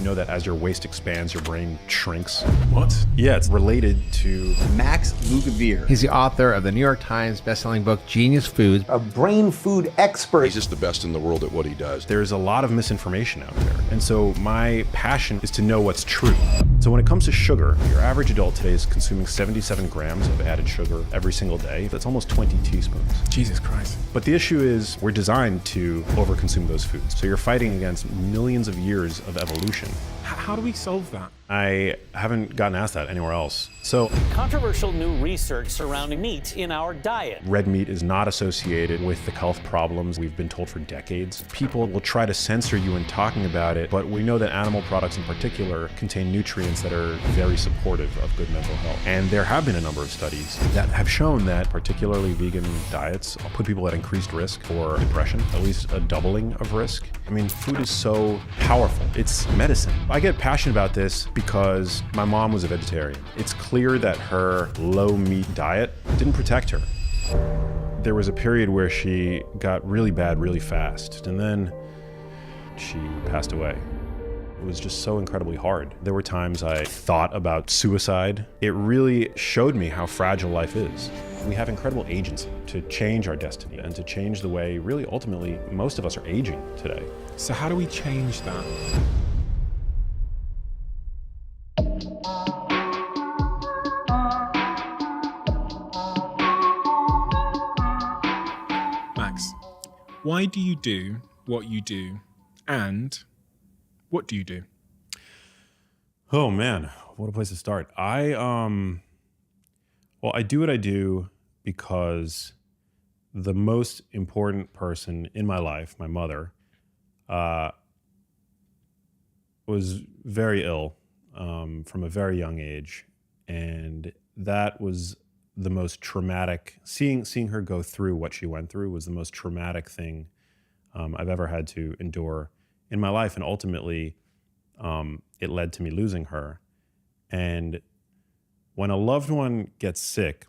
know that as your waist expands, your brain shrinks? What? Yeah, it's related to Max Lugavere. He's the author of the New York Times bestselling book, Genius Foods. A brain food expert. He's just the best in the world at what he does. There's a lot of misinformation out there. And so my passion is to know what's true. So when it comes to sugar, your average adult today is consuming 77 grams of added sugar every single day. That's almost 20 teaspoons. Jesus Christ. But the issue is we're designed to overconsume those foods. So you're fighting against millions of years of evolution. How do we solve that? I haven't gotten asked that anywhere else. So Controversial new research surrounding meat in our diet. red meat is not associated with the health problems we've been told for decades. People will try to censor you in talking about it, but we know that animal products in particular contain nutrients that are very supportive of good mental health. And there have been a number of studies that have shown that particularly vegan diets put people at increased risk for depression, at least a doubling of risk. I mean, food is so powerful. It's medicine. I get passionate about this because my mom was a vegetarian. It's clear that her low meat diet didn't protect her. There was a period where she got really bad really fast, and then she passed away. It was just so incredibly hard. There were times I thought about suicide. It really showed me how fragile life is. We have incredible agency to change our destiny and to change the way, really, ultimately, most of us are aging today. So how do we change that? Max, why do you do what you do, and what do you do? Oh man, what a place to start. Well, I do what I do because the most important person in my life, my mother, was very ill from a very young age, and that was the most traumatic. Seeing her go through what she went through was the most traumatic thing I've ever had to endure in my life, and ultimately, it led to me losing her. And when a loved one gets sick,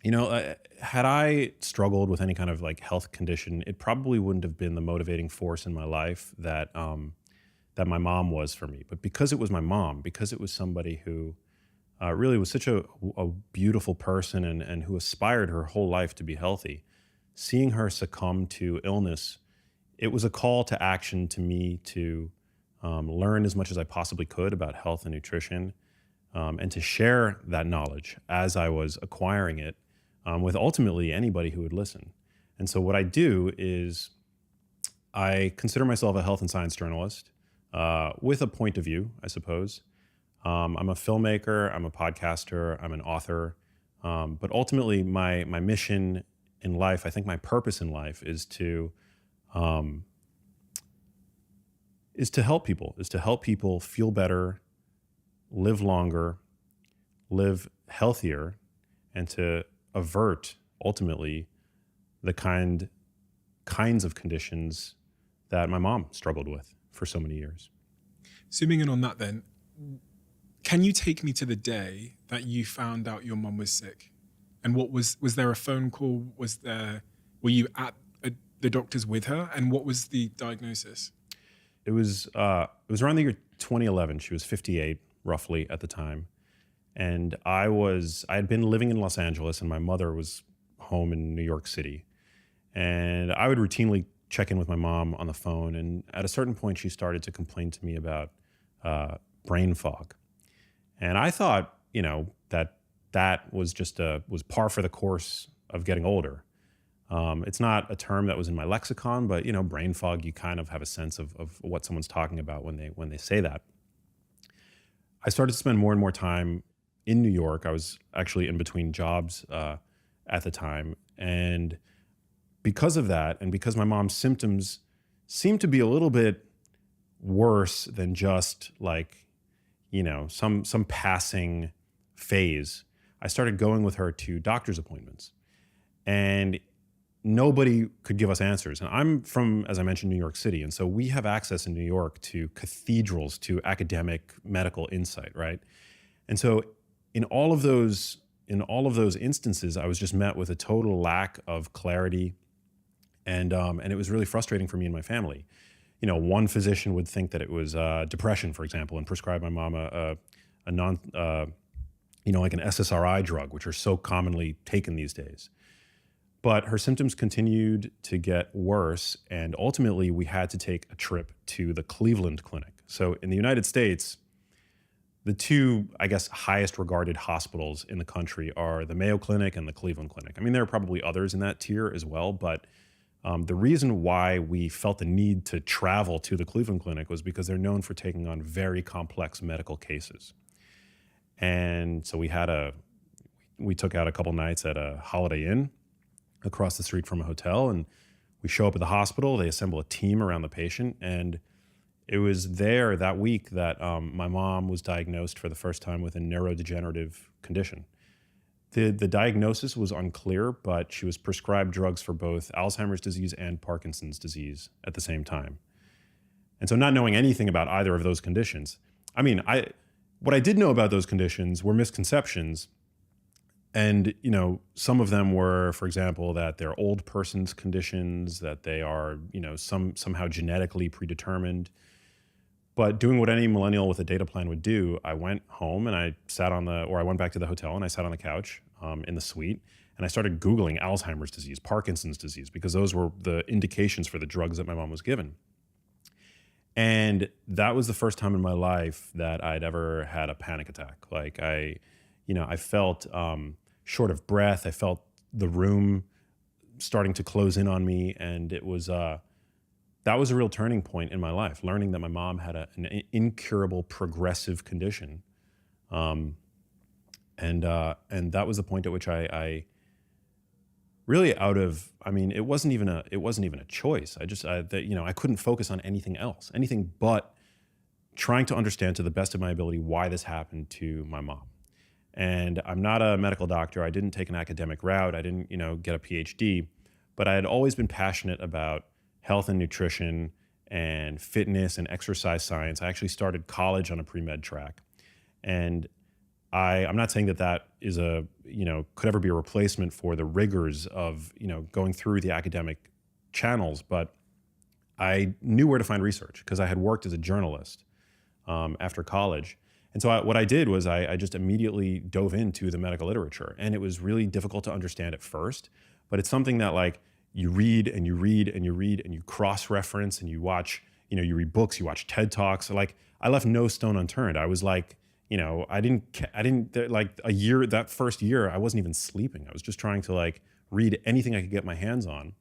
you know, had I struggled with any kind of like health condition, it probably wouldn't have been the motivating force in my life that that my mom was for me. But because it was my mom, because it was somebody who really was such a beautiful person and who aspired her whole life to be healthy, seeing her succumb to illness, it was a call to action to me to learn as much as I possibly could about health and nutrition, and to share that knowledge as I was acquiring it with ultimately anybody who would listen. And so what I do is I consider myself a health and science journalist with a point of view, I suppose. I'm a filmmaker, I'm a podcaster, I'm an author, but ultimately my mission in life, I think my purpose in life is to help people feel better, live longer, live healthier, and to avert ultimately the kinds of conditions that my mom struggled with for so many years. Zooming in on that then, can you take me to the day that you found out your mum was sick? And what was there a phone call? Were you at the doctor's with her? And what was the diagnosis? It was around the year 2011. She was 58 roughly at the time. And I had been living in Los Angeles and my mother was home in New York City. And I would routinely check in with my mom on the phone. And at a certain point, she started to complain to me about brain fog. And I thought, you know, that was was par for the course of getting older. It's not a term that was in my lexicon, but you know, brain fog, you kind of have a sense of what someone's talking about when they say that. I started to spend more and more time in New York. I was actually in between jobs at the time. And because of that, and because my mom's symptoms seemed to be a little bit worse than just like, you know, some passing phase, I started going with her to doctor's appointments. And nobody could give us answers. And I'm from, as I mentioned, New York City. And so we have access in New York to cathedrals, to academic medical insight, right? And so in all of those instances, I was just met with a total lack of clarity. And it was really frustrating for me and my family. one physician would think that it was depression, for example, and prescribe my mom a non, like an SSRI drug, which are so commonly taken these days. But her symptoms continued to get worse, and ultimately we had to take a trip to the Cleveland Clinic. So in the United States, the two, I guess, highest regarded hospitals in the country are the Mayo Clinic and the Cleveland Clinic. I mean, there are probably others in that tier as well, but the reason why we felt the need to travel to the Cleveland Clinic was because they're known for taking on very complex medical cases. And so we took out a couple nights at a Holiday Inn across the street from a hotel, and we show up at the hospital. They assemble a team around the patient, and it was there that week that my mom was diagnosed for the first time with a neurodegenerative condition. The diagnosis was unclear, but she was prescribed drugs for both Alzheimer's disease and Parkinson's disease at the same time. And so not knowing anything about either of those conditions, what I did know about those conditions were misconceptions. And, some of them were, for example, that they're old person's conditions, that they are, somehow genetically predetermined. But doing what any millennial with a data plan would do, I went home and I went back to the hotel and I sat on the couch in the suite and I started Googling Alzheimer's disease, Parkinson's disease, because those were the indications for the drugs that my mom was given. And that was the first time in my life that I'd ever had a panic attack. Like I felt short of breath. I felt the room starting to close in on me, and it was that was a real turning point in my life. Learning that my mom had an incurable progressive condition, and that was the point at which I really it wasn't even a choice. I couldn't focus on anything else, anything but trying to understand to the best of my ability why this happened to my mom. And I'm not a medical doctor. I didn't take an academic route. I didn't, get a PhD, but I had always been passionate about health and nutrition and fitness and exercise science. I actually started college on a pre-med track. And I'm not saying that is could ever be a replacement for the rigors of, going through the academic channels, but I knew where to find research because I had worked as a journalist after college. And so what I did was I just immediately dove into the medical literature, and it was really difficult to understand at first, but it's something that you read and you read and you read and you cross-reference and you watch, you read books, you watch TED Talks. I left no stone unturned. I was that first year, I wasn't even sleeping. I was just trying to read anything I could get my hands on.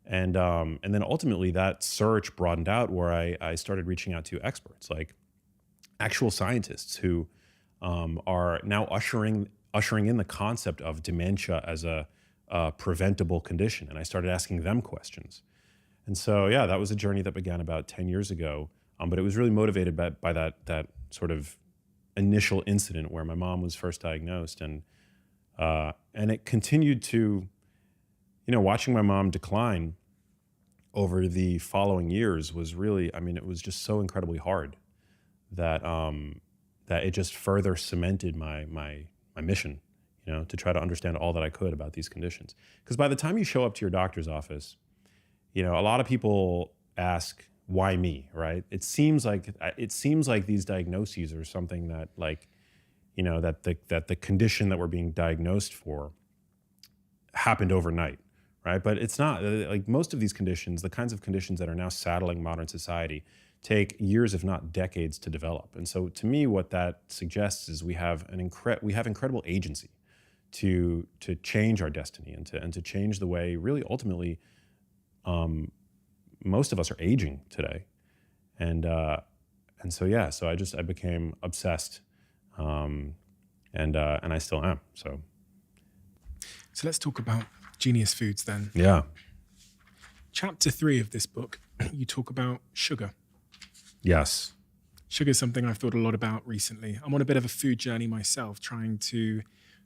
And then ultimately that search broadened out where I started reaching out to experts, like actual scientists who are now ushering in the concept of dementia as a preventable condition. And I started asking them questions. And so, yeah, that was a journey that began about 10 years ago. But it was really motivated by that sort of initial incident where my mom was first diagnosed. And it continued to, watching my mom decline over the following years was really, it was just so incredibly hard that it just further cemented my mission, to try to understand all that I could about these conditions. Because by the time you show up to your doctor's office, a lot of people ask, why me, right? It seems like these diagnoses are something that that the condition that we're being diagnosed for happened overnight, right? But it's not. Most of these conditions, the kinds of conditions that are now saddling modern society, take years, if not decades, to develop. And so, to me, what that suggests is we have incredible agency to change our destiny and to change the way, really, ultimately, most of us are aging today. And so I became obsessed, and I still am. So let's talk about Genius Foods then. Yeah. Chapter 3 of this book, you talk about sugar. Yes. Sugar is something I've thought a lot about recently. I'm on a bit of a food journey myself, trying to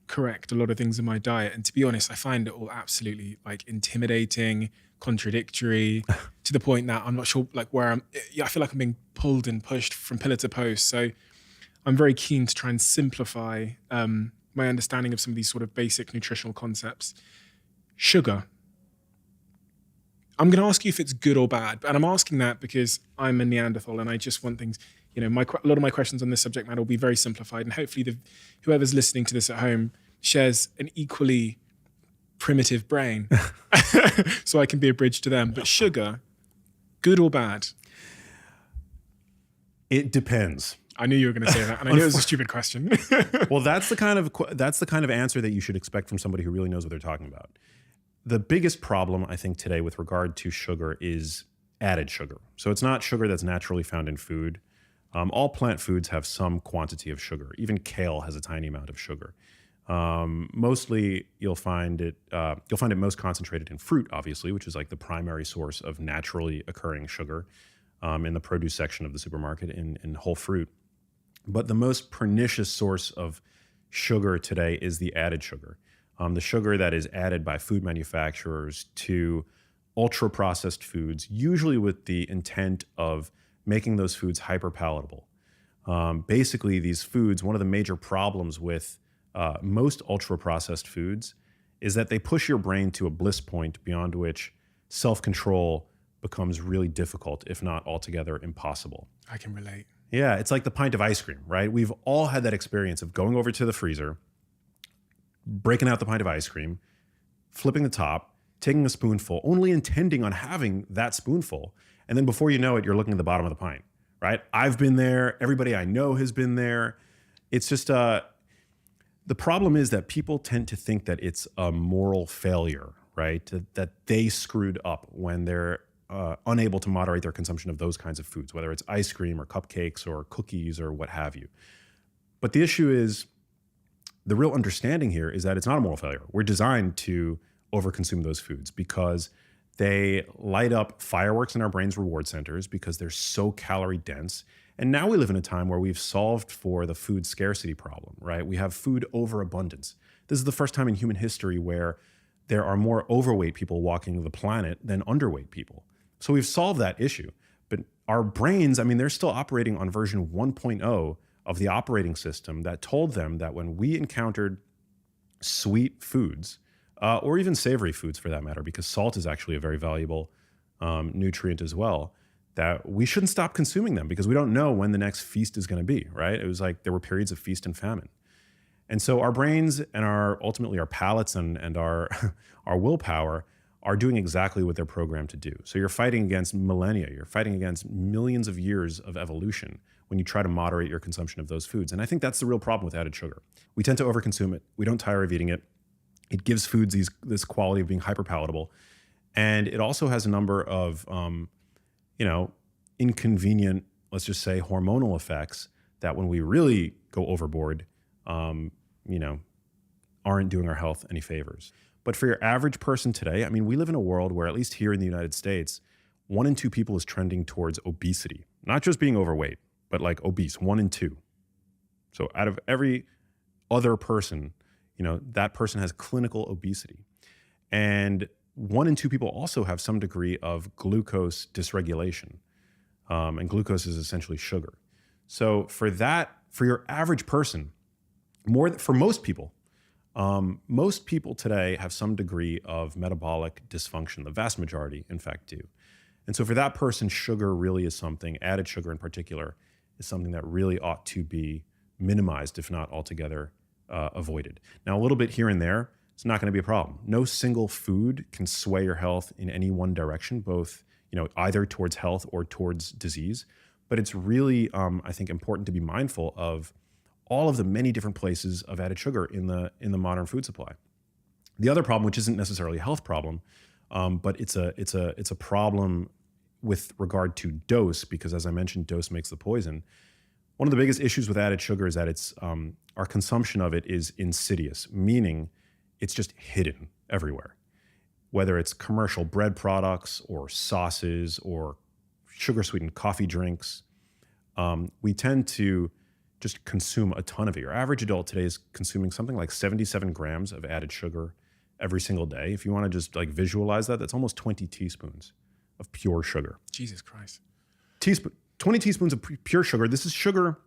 correct a lot of things in my diet. And to be honest, I find it all absolutely intimidating, contradictory, to the point that I'm not sure where I feel like I'm being pulled and pushed from pillar to post. So I'm very keen to try and simplify my understanding of some of these sort of basic nutritional concepts. Sugar. I'm going to ask you if it's good or bad, and I'm asking that because I'm a Neanderthal and I just want things, a lot of my questions on this subject matter will be very simplified, and hopefully whoever's listening to this at home shares an equally primitive brain so I can be a bridge to them. But sugar, good or bad? It depends. I knew you were going to say that, and I knew it was a stupid question. Well, that's the kind of answer that you should expect from somebody who really knows what they're talking about. The biggest problem, I think, today with regard to sugar is added sugar. So it's not sugar that's naturally found in food. All plant foods have some quantity of sugar. Even kale has a tiny amount of sugar. Mostly, you'll find it most concentrated in fruit, obviously, which is like the primary source of naturally occurring sugar in the produce section of the supermarket in whole fruit. But the most pernicious source of sugar today is the added sugar. The sugar that is added by food manufacturers to ultra-processed foods, usually with the intent of making those foods hyper-palatable. Basically, these foods, one of the major problems with most ultra-processed foods is that they push your brain to a bliss point beyond which self-control becomes really difficult, if not altogether impossible. I can relate. Yeah, it's like the pint of ice cream, right? We've all had that experience of going over to the freezer, breaking out the pint of ice cream, flipping the top, taking a spoonful, only intending on having that spoonful. And then before you know it, you're looking at the bottom of the pint, right? I've been there. Everybody I know has been there. It's just, the problem is that people tend to think that it's a moral failure, right? That they screwed up when they're unable to moderate their consumption of those kinds of foods, whether it's ice cream or cupcakes or cookies or what have you. But the issue is, the real understanding here is that it's not a moral failure. We're designed to overconsume those foods because they light up fireworks in our brain's reward centers because they're so calorie dense. And now we live in a time where we've solved for the food scarcity problem, right? We have food overabundance. This is the first time in human history where there are more overweight people walking the planet than underweight people. So we've solved that issue. But our brains, they're still operating on version 1.0 of the operating system that told them that when we encountered sweet foods, or even savory foods for that matter, because salt is actually a very valuable nutrient as well, that we shouldn't stop consuming them because we don't know when the next feast is going to be, right? It was like there were periods of feast and famine. And so our brains and ultimately our palates and our willpower are doing exactly what they're programmed to do. So you're fighting against millennia, you're fighting against millions of years of evolution when you try to moderate your consumption of those foods. And I think that's the real problem with added sugar. We tend to overconsume it. We don't tire of eating it. It gives foods this quality of being hyper-palatable. And it also has a number of, inconvenient, let's just say, hormonal effects that when we really go overboard, aren't doing our health any favors. But for your average person today, we live in a world where, at least here in the United States, 1 in 2 people is trending towards obesity. Not just being overweight, but like obese, 1 in 2. So out of every other person, that person has clinical obesity. And 1 in 2 people also have some degree of glucose dysregulation. And glucose is essentially sugar. So for your average person, for most people today have some degree of metabolic dysfunction. The vast majority, in fact, do. And so for that person, sugar really is something, added sugar in particular, is something that really ought to be minimized, if not altogether avoided. Now, a little bit here and there, it's not going to be a problem. No single food can sway your health in any one direction, both either towards health or towards disease. But it's really, I think, important to be mindful of all of the many different places of added sugar in the modern food supply. The other problem, which isn't necessarily a health problem, but it's a problem with regard to dose, because as I mentioned, dose makes the poison. One of the biggest issues with added sugar is that it's our consumption of it is insidious, meaning it's just hidden everywhere. Whether it's commercial bread products or sauces or sugar-sweetened coffee drinks, we tend to just consume a ton of it. Your average adult today is consuming something like 77 grams of added sugar every single day. If you want to just visualize that, that's almost 20 teaspoons of pure sugar. Jesus Christ. 20 teaspoons of pure sugar. This is sugar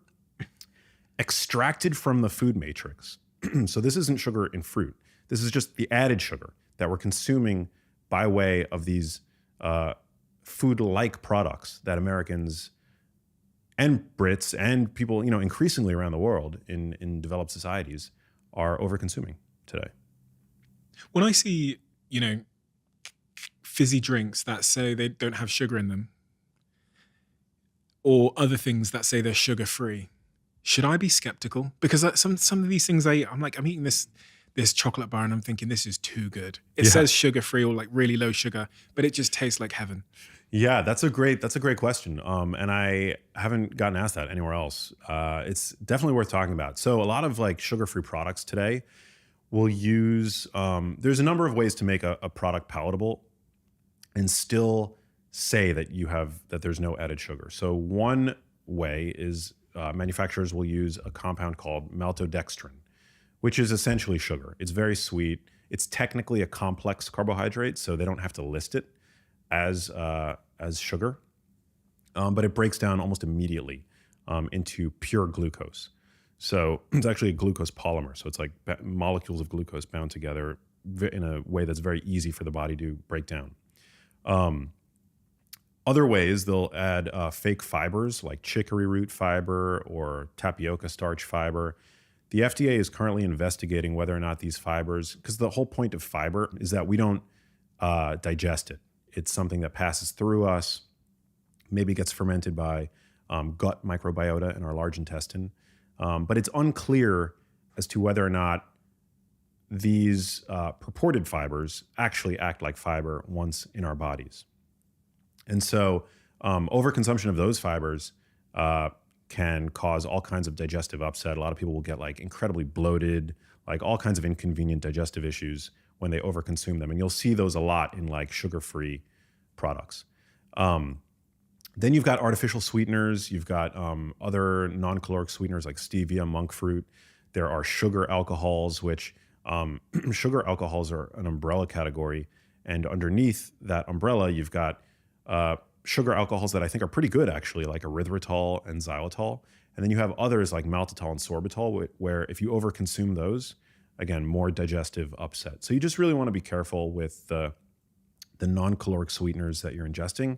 extracted from the food matrix. So this isn't sugar in fruit. This is just the added sugar that we're consuming by way of these food-like products that Americans and Brits and people, increasingly around the world in developed societies are over-consuming today. When I see, fizzy drinks that say they don't have sugar in them, or other things that say they're sugar-free, should I be skeptical? Because some of these things I'm eating this chocolate bar and I'm thinking this is too good. It says sugar-free or like really low sugar, but it just tastes like heaven. Yeah, that's a great question. And I haven't gotten asked that anywhere else. It's definitely worth talking about. So a lot of like sugar-free products today will use, there's a number of ways to make a product palatable and still say that there's no added sugar. So one way is manufacturers will use a compound called maltodextrin, which is essentially sugar. It's very sweet. It's technically a complex carbohydrate, so they don't have to list it as sugar, but it breaks down almost immediately into pure glucose. So it's actually a glucose polymer. So it's like molecules of glucose bound together in a way that's very easy for the body to break down. Other ways, they'll add fake fibers like chicory root fiber or tapioca starch fiber. The FDA is currently investigating whether or not these fibers, because the whole point of fiber is that we don't digest it. It's something that passes through us, maybe gets fermented by gut microbiota in our large intestine. But it's unclear as to whether or not these purported fibers actually act like fiber once in our bodies. And so overconsumption of those fibers can cause all kinds of digestive upset. A lot of people will get like incredibly bloated, like all kinds of inconvenient digestive issues when they overconsume them. And you'll see those a lot in like sugar-free products. Then you've got artificial sweeteners. You've got other non-caloric sweeteners like stevia, monk fruit. There are sugar alcohols, which sugar alcohols are an umbrella category. And underneath that umbrella, you've got sugar alcohols that I think are pretty good, actually, like erythritol and xylitol. And then you have others like maltitol and sorbitol, where if you overconsume those, again, more digestive upset. So you just really want to be careful with the non-caloric sweeteners that you're ingesting,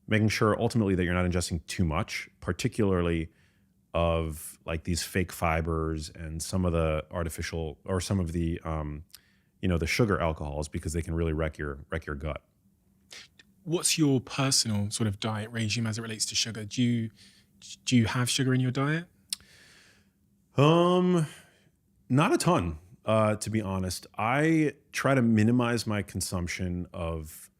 making sure ultimately that you're not ingesting too much, particularly of like these fake fibers and some of the artificial or some of the the sugar alcohols, because they can really wreck your gut. What's your personal sort of diet regime as it relates to sugar? Do you have sugar in your diet? Not a ton, to be honest. I try to minimize my consumption of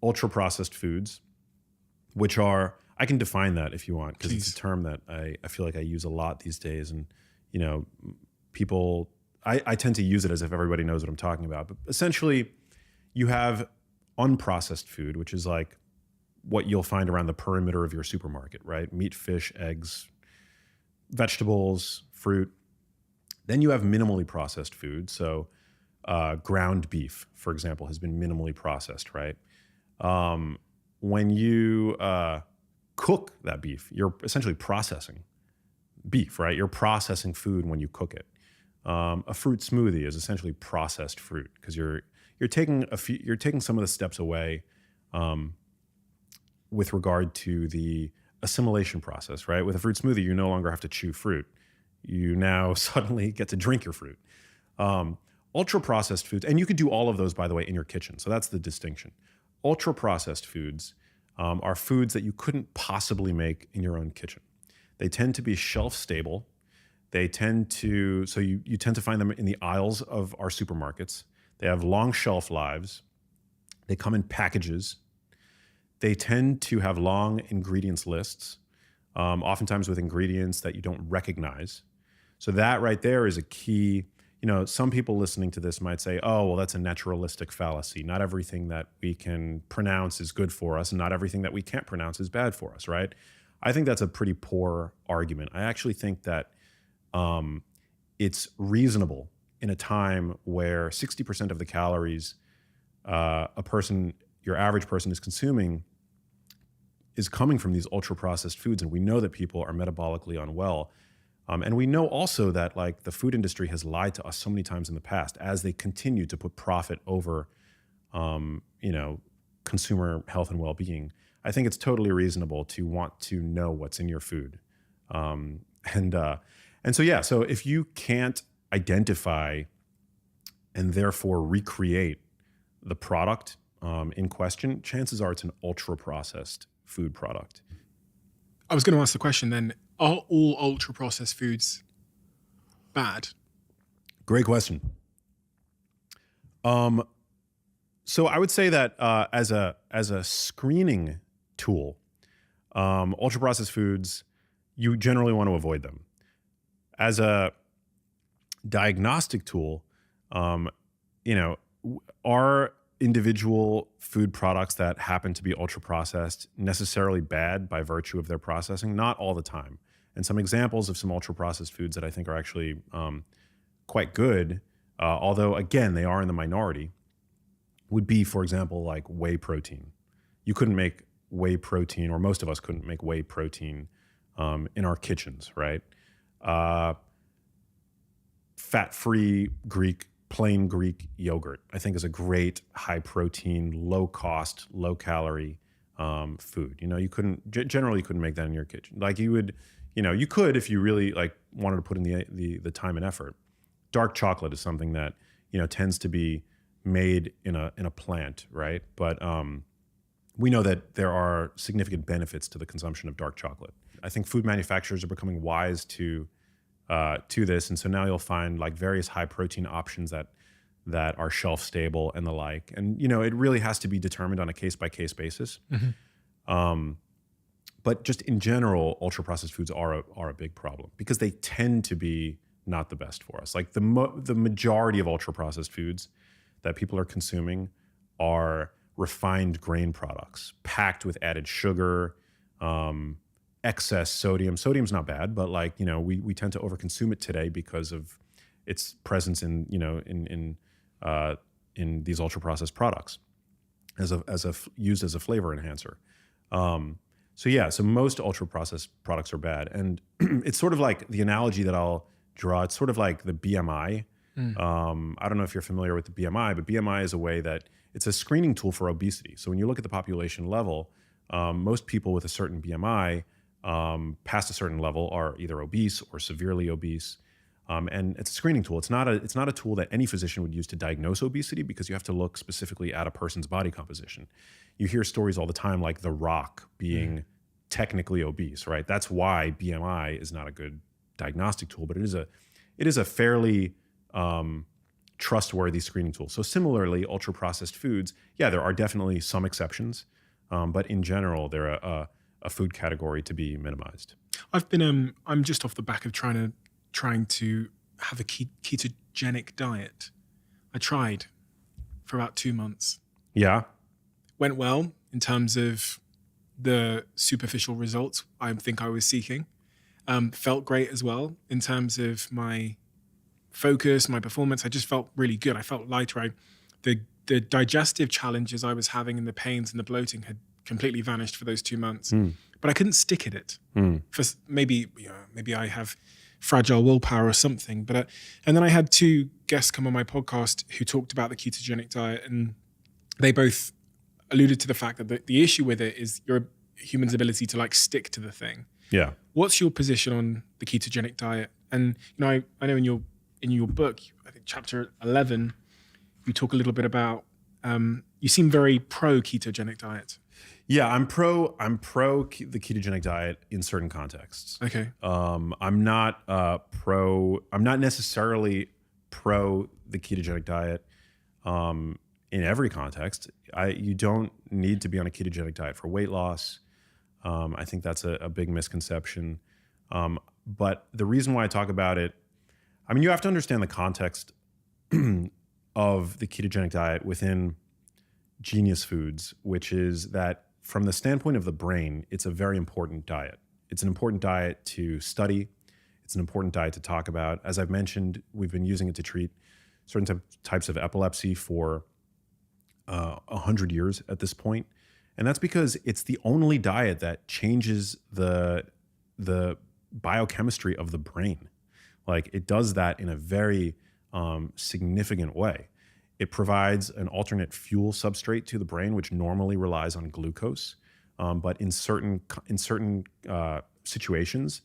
ultra processed foods, which are, I can define that if you want, because it's a term that I feel like I use a lot these days. And, people, I tend to use it as if everybody knows what I'm talking about. But essentially, you have unprocessed food, which is like what you'll find around the perimeter of your supermarket, right? Meat, fish, eggs, vegetables, fruit. Then you have minimally processed food. So ground beef, for example, has been minimally processed, right? When you cook that beef, you're essentially processing beef, right? You're processing food when you cook it. A fruit smoothie is essentially processed fruit, because you're taking some of the steps away with regard to the assimilation process, right? With a fruit smoothie, you no longer have to chew fruit. You now suddenly get to drink your fruit. Ultra processed foods, and you could do all of those, by the way, in your kitchen. So that's the distinction. Ultra processed foods are foods that you couldn't possibly make in your own kitchen. They tend to be shelf stable. You tend to find them in the aisles of our supermarkets. They have long shelf lives. They come in packages. They tend to have long ingredients lists, oftentimes with ingredients that you don't recognize. So that right there is a key. Some people listening to this might say, oh, well, that's a naturalistic fallacy. Not everything that we can pronounce is good for us, and not everything that we can't pronounce is bad for us, right? I think that's a pretty poor argument. I actually think that it's reasonable in a time where 60% of the calories your average person is consuming is coming from these ultra processed foods. And we know that people are metabolically unwell. And we know also that like the food industry has lied to us so many times in the past as they continue to put profit over consumer health and well-being, I think it's totally reasonable to want to know what's in your food. So if you can't identify and therefore recreate the product in question, chances are it's an ultra-processed food product. I was going to ask the question then, are all ultra-processed foods bad? Great question. So I would say that as a screening tool, ultra-processed foods, you generally want to avoid them. As a diagnostic tool, are individual food products that happen to be ultra-processed necessarily bad by virtue of their processing? Not all the time. And some examples of some ultra-processed foods that I think are actually quite good, although again, they are in the minority, would be, for example, like whey protein. You couldn't make whey protein, or most of us couldn't make whey protein in our kitchens, right? Fat-free plain Greek yogurt, I think, is a great high protein, low cost, low calorie food. You generally couldn't make that in your kitchen. Like you could if you really like wanted to put in the time and effort. Dark chocolate is something that tends to be made in a plant, right? But we know that there are significant benefits to the consumption of dark chocolate. I think food manufacturers are becoming wise to this, and so now you'll find like various high protein options that are shelf stable and the like. And it really has to be determined on a case by case basis. Mm-hmm. But just in general, ultra processed foods are a big problem because they tend to be not the best for us. Like the majority of ultra processed foods that people are consuming are refined grain products packed with added sugar, excess sodium. Sodium's not bad, but we tend to overconsume it today because of its presence in these ultra processed products used as a flavor enhancer. So most ultra processed products are bad, and it's sort of like the analogy that I'll draw. It's sort of like the BMI. I don't know if you're familiar with the BMI, but BMI is a way that it's a screening tool for obesity. So when you look at the population level, most people with a certain BMI past a certain level are either obese or severely obese. And it's a screening tool. It's not a tool that any physician would use to diagnose obesity because you have to look specifically at a person's body composition. You hear stories all the time like The Rock being technically obese, right? That's why BMI is not a good diagnostic tool, but it is a fairly trustworthy screening tool. So similarly, ultra processed foods, there are definitely some exceptions, but in general, they're a food category to be minimized. I'm just off the back of trying to have a ketogenic diet. I tried for about 2 months. Yeah. Went well in terms of the superficial results I think I was seeking. Felt great as well in terms of my focus, my performance. I just felt really good. I felt lighter. The digestive challenges I was having and the pains and the bloating had completely vanished for those 2 months. But I couldn't stick at it. For maybe I have fragile willpower or something. And then I had 2 guests come on my podcast who talked about the ketogenic diet, and they both alluded to the fact that the issue with it is your human's ability to stick to the thing. Yeah. What's your position on the ketogenic diet? And I know in your book, I think chapter 11, you talk a little bit about you seem very pro ketogenic diet. Yeah, I'm pro the ketogenic diet in certain contexts. Okay. I'm not necessarily pro the ketogenic diet in every context. You don't need to be on a ketogenic diet for weight loss. I think that's a big misconception. But the reason why I talk about it, you have to understand the context of the ketogenic diet within Genius Foods, which is that from the standpoint of the brain, it's a very important diet. It's an important diet to study. It's an important diet to talk about. As I've mentioned, we've been using it to treat certain types of epilepsy for 100 years at this point. And that's because it's the only diet that changes the biochemistry of the brain. It does that in a very significant way. It provides an alternate fuel substrate to the brain, which normally relies on glucose. But in certain situations,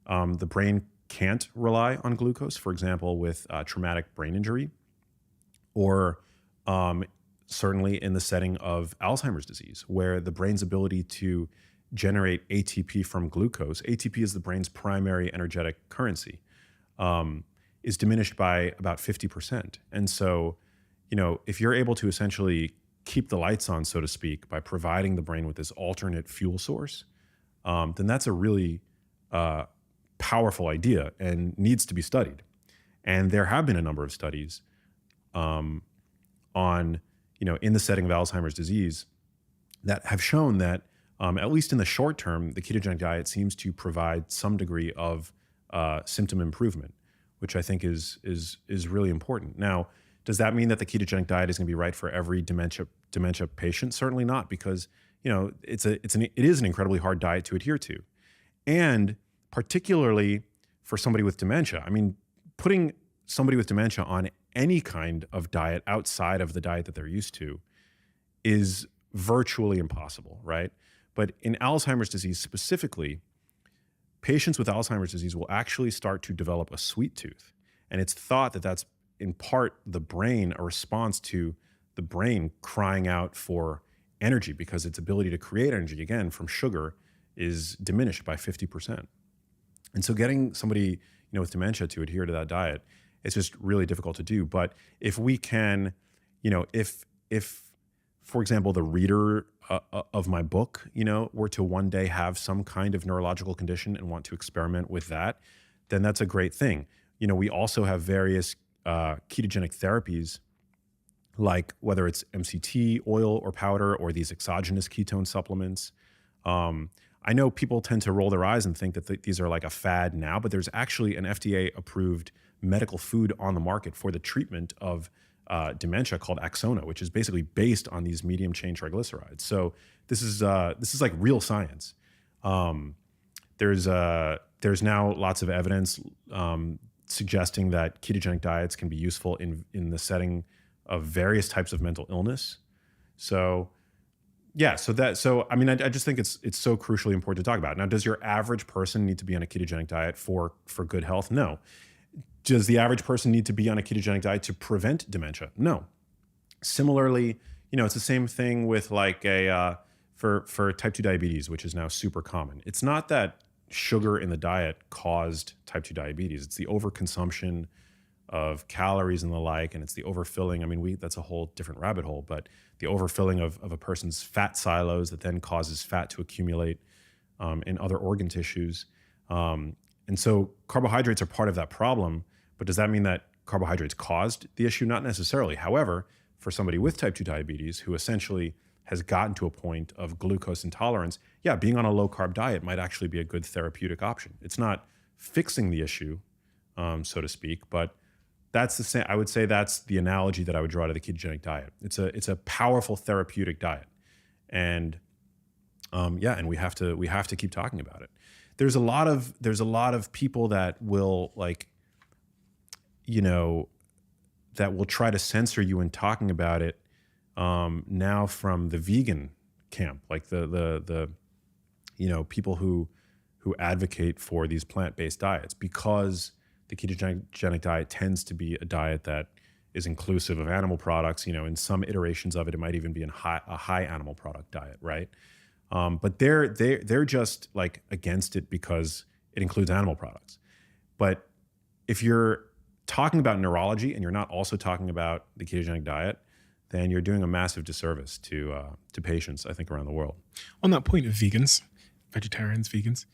the brain can't rely on glucose. For example, with traumatic brain injury, or certainly in the setting of Alzheimer's disease, where the brain's ability to generate ATP from glucose, ATP is the brain's primary energetic currency, is diminished by about 50%. And so, if you're able to essentially keep the lights on, so to speak, by providing the brain with this alternate fuel source, then that's a really powerful idea and needs to be studied. And there have been a number of studies on, in the setting of Alzheimer's disease that have shown that, at least in the short term, the ketogenic diet seems to provide some degree of symptom improvement, which I think is really important. Now, does that mean that the ketogenic diet is going to be right for every dementia patient? Certainly not, because it is an incredibly hard diet to adhere to, and particularly for somebody with dementia. I mean, putting somebody with dementia on any kind of diet outside of the diet that they're used to is virtually impossible, right? But in Alzheimer's disease specifically, patients with Alzheimer's disease will actually start to develop a sweet tooth. And it's thought that that's in part the brain, a response to the brain crying out for energy, because its ability to create energy, again, from sugar is diminished by 50%. And so getting somebody, with dementia to adhere to that diet, it's just really difficult to do. But if we can, if for example, the reader of my book, were to one day have some kind of neurological condition and want to experiment with that, then that's a great thing. We also have various ketogenic therapies, like whether it's MCT oil or powder or these exogenous ketone supplements. I know people tend to roll their eyes and think that these are like a fad now, but there's actually an FDA-approved medical food on the market for the treatment of dementia called Axona, which is basically based on these medium-chain triglycerides. So this is like real science. There's now lots of evidence suggesting that ketogenic diets can be useful in the setting of various types of mental illness. So yeah, so I mean, I just think it's so crucially important to talk about. Now, does your average person need to be on a ketogenic diet for good health? No. Does the average person need to be on a ketogenic diet to prevent dementia? No. Similarly, it's the same thing with like for type 2 diabetes, which is now super common. It's not that sugar in the diet caused type 2 diabetes. It's the overconsumption of calories and the like, and it's the overfilling. I mean, that's a whole different rabbit hole, but the overfilling of a person's fat silos that then causes fat to accumulate in other organ tissues. And so carbohydrates are part of that problem, but does that mean that carbohydrates caused the issue? Not necessarily. However, for somebody with type 2 diabetes who essentially has gotten to a point of glucose intolerance, yeah, being on a low-carb diet might actually be a good therapeutic option. It's not fixing the issue, so to speak, but that's the same. I would say that's the analogy that I would draw to the ketogenic diet. It's a powerful therapeutic diet, and and we have to keep talking about it. There's a lot of people that will that will try to censor you in talking about it now from the vegan camp, like the people who advocate for these plant-based diets, because the ketogenic diet tends to be a diet that is inclusive of animal products. In some iterations of it, it might even be a high animal product diet, right? But they're just like against it because it includes animal products. But if you're talking about neurology and you're not also talking about the ketogenic diet, then you're doing a massive disservice to patients, I think, around the world. On that point of vegans, vegetarians, vegans,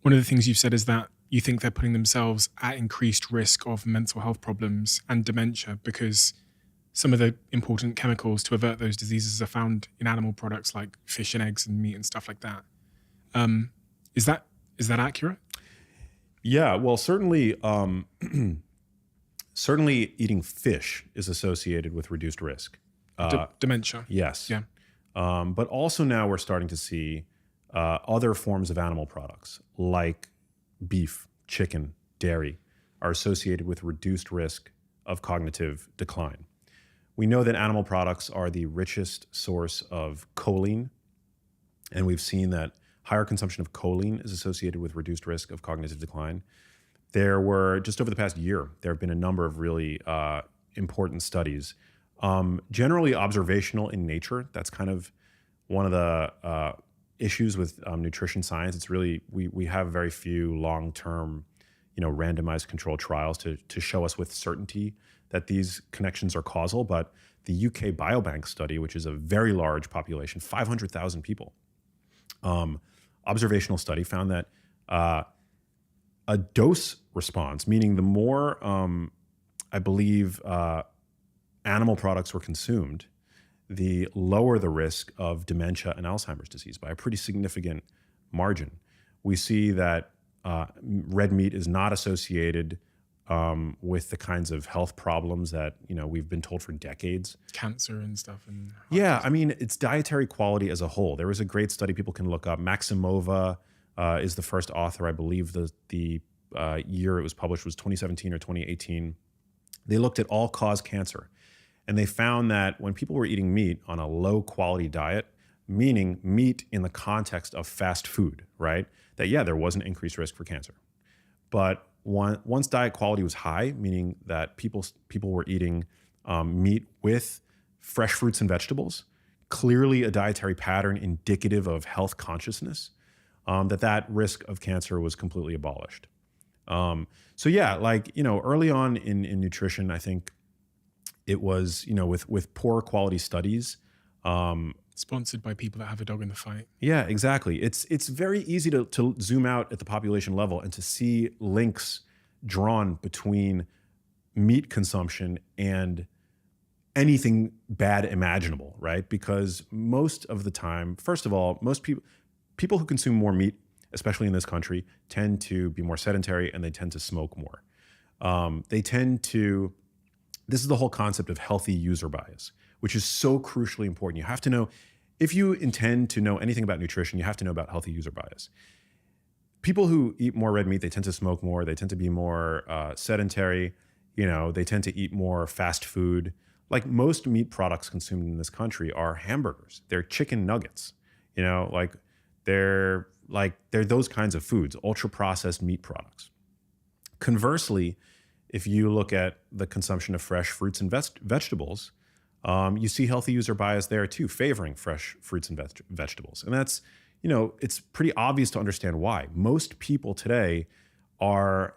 one of the things you've said is that you think they're putting themselves at increased risk of mental health problems and dementia because some of the important chemicals to avert those diseases are found in animal products like fish and eggs and meat and stuff like that. Is that accurate? Yeah, well, certainly, certainly eating fish is associated with reduced risk. Dementia. Yes. Yeah. But also now we're starting to see other forms of animal products like beef, chicken, dairy are associated with reduced risk of cognitive decline, We know that animal products are the richest source of choline, and we've seen that higher consumption of choline is associated with reduced risk of cognitive decline. There were, just over the past year, there have been a number of really important studies, generally observational in nature. That's kind of one of the issues with nutrition science. It's really, we have very few long-term, randomized controlled trials to show us with certainty that these connections are causal. But the UK Biobank study, which is a very large population, 500,000 people, observational study, found that a dose response, meaning the more, I believe, animal products were consumed, the lower the risk of dementia and Alzheimer's disease by a pretty significant margin. We see that red meat is not associated with the kinds of health problems that we've been told for decades. Cancer and stuff. And yeah, I mean, it's dietary quality as a whole. There was a great study people can look up. Maximova is the first author. I believe the year it was published was 2017 or 2018. They looked at all-cause cancer, and they found that when people were eating meat on a low-quality diet, meaning meat in the context of fast food, right? That, yeah, there was an increased risk for cancer. But once diet quality was high, meaning that people were eating meat with fresh fruits and vegetables, clearly a dietary pattern indicative of health consciousness, that risk of cancer was completely abolished. So yeah, early on in nutrition, I think it was, with poor quality studies. Sponsored by people that have a dog in the fight. Yeah, exactly. It's very easy to zoom out at the population level and to see links drawn between meat consumption and anything bad imaginable, right? Because most of the time, first of all, most people who consume more meat, especially in this country, tend to be more sedentary and they tend to smoke more. This is the whole concept of healthy user bias, which is so crucially important. You have to know, if you intend to know anything about nutrition, you have to know about healthy user bias. People who eat more red meat, they tend to smoke more, they tend to be more sedentary, they tend to eat more fast food. Like most meat products consumed in this country are hamburgers, they're chicken nuggets, they're those kinds of foods, ultra processed meat products. Conversely, if you look at the consumption of fresh fruits and vegetables, you see healthy user bias there too, favoring fresh fruits and vegetables. And that's, it's pretty obvious to understand why. Most people today are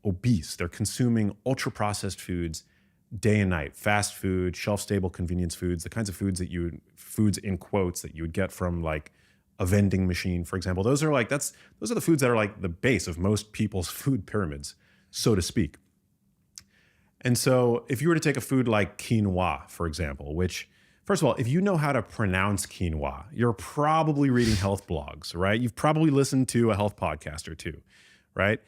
obese. They're consuming ultra processed foods day and night, fast food, shelf stable convenience foods, the kinds of foods foods in quotes that you would get from a vending machine, for example. Those are the foods that are the base of most people's food pyramids, so to speak. And so if you were to take a food like quinoa, for example, which, first of all, if you know how to pronounce quinoa, you're probably reading health blogs, right? You've probably listened to a health podcast or two, right?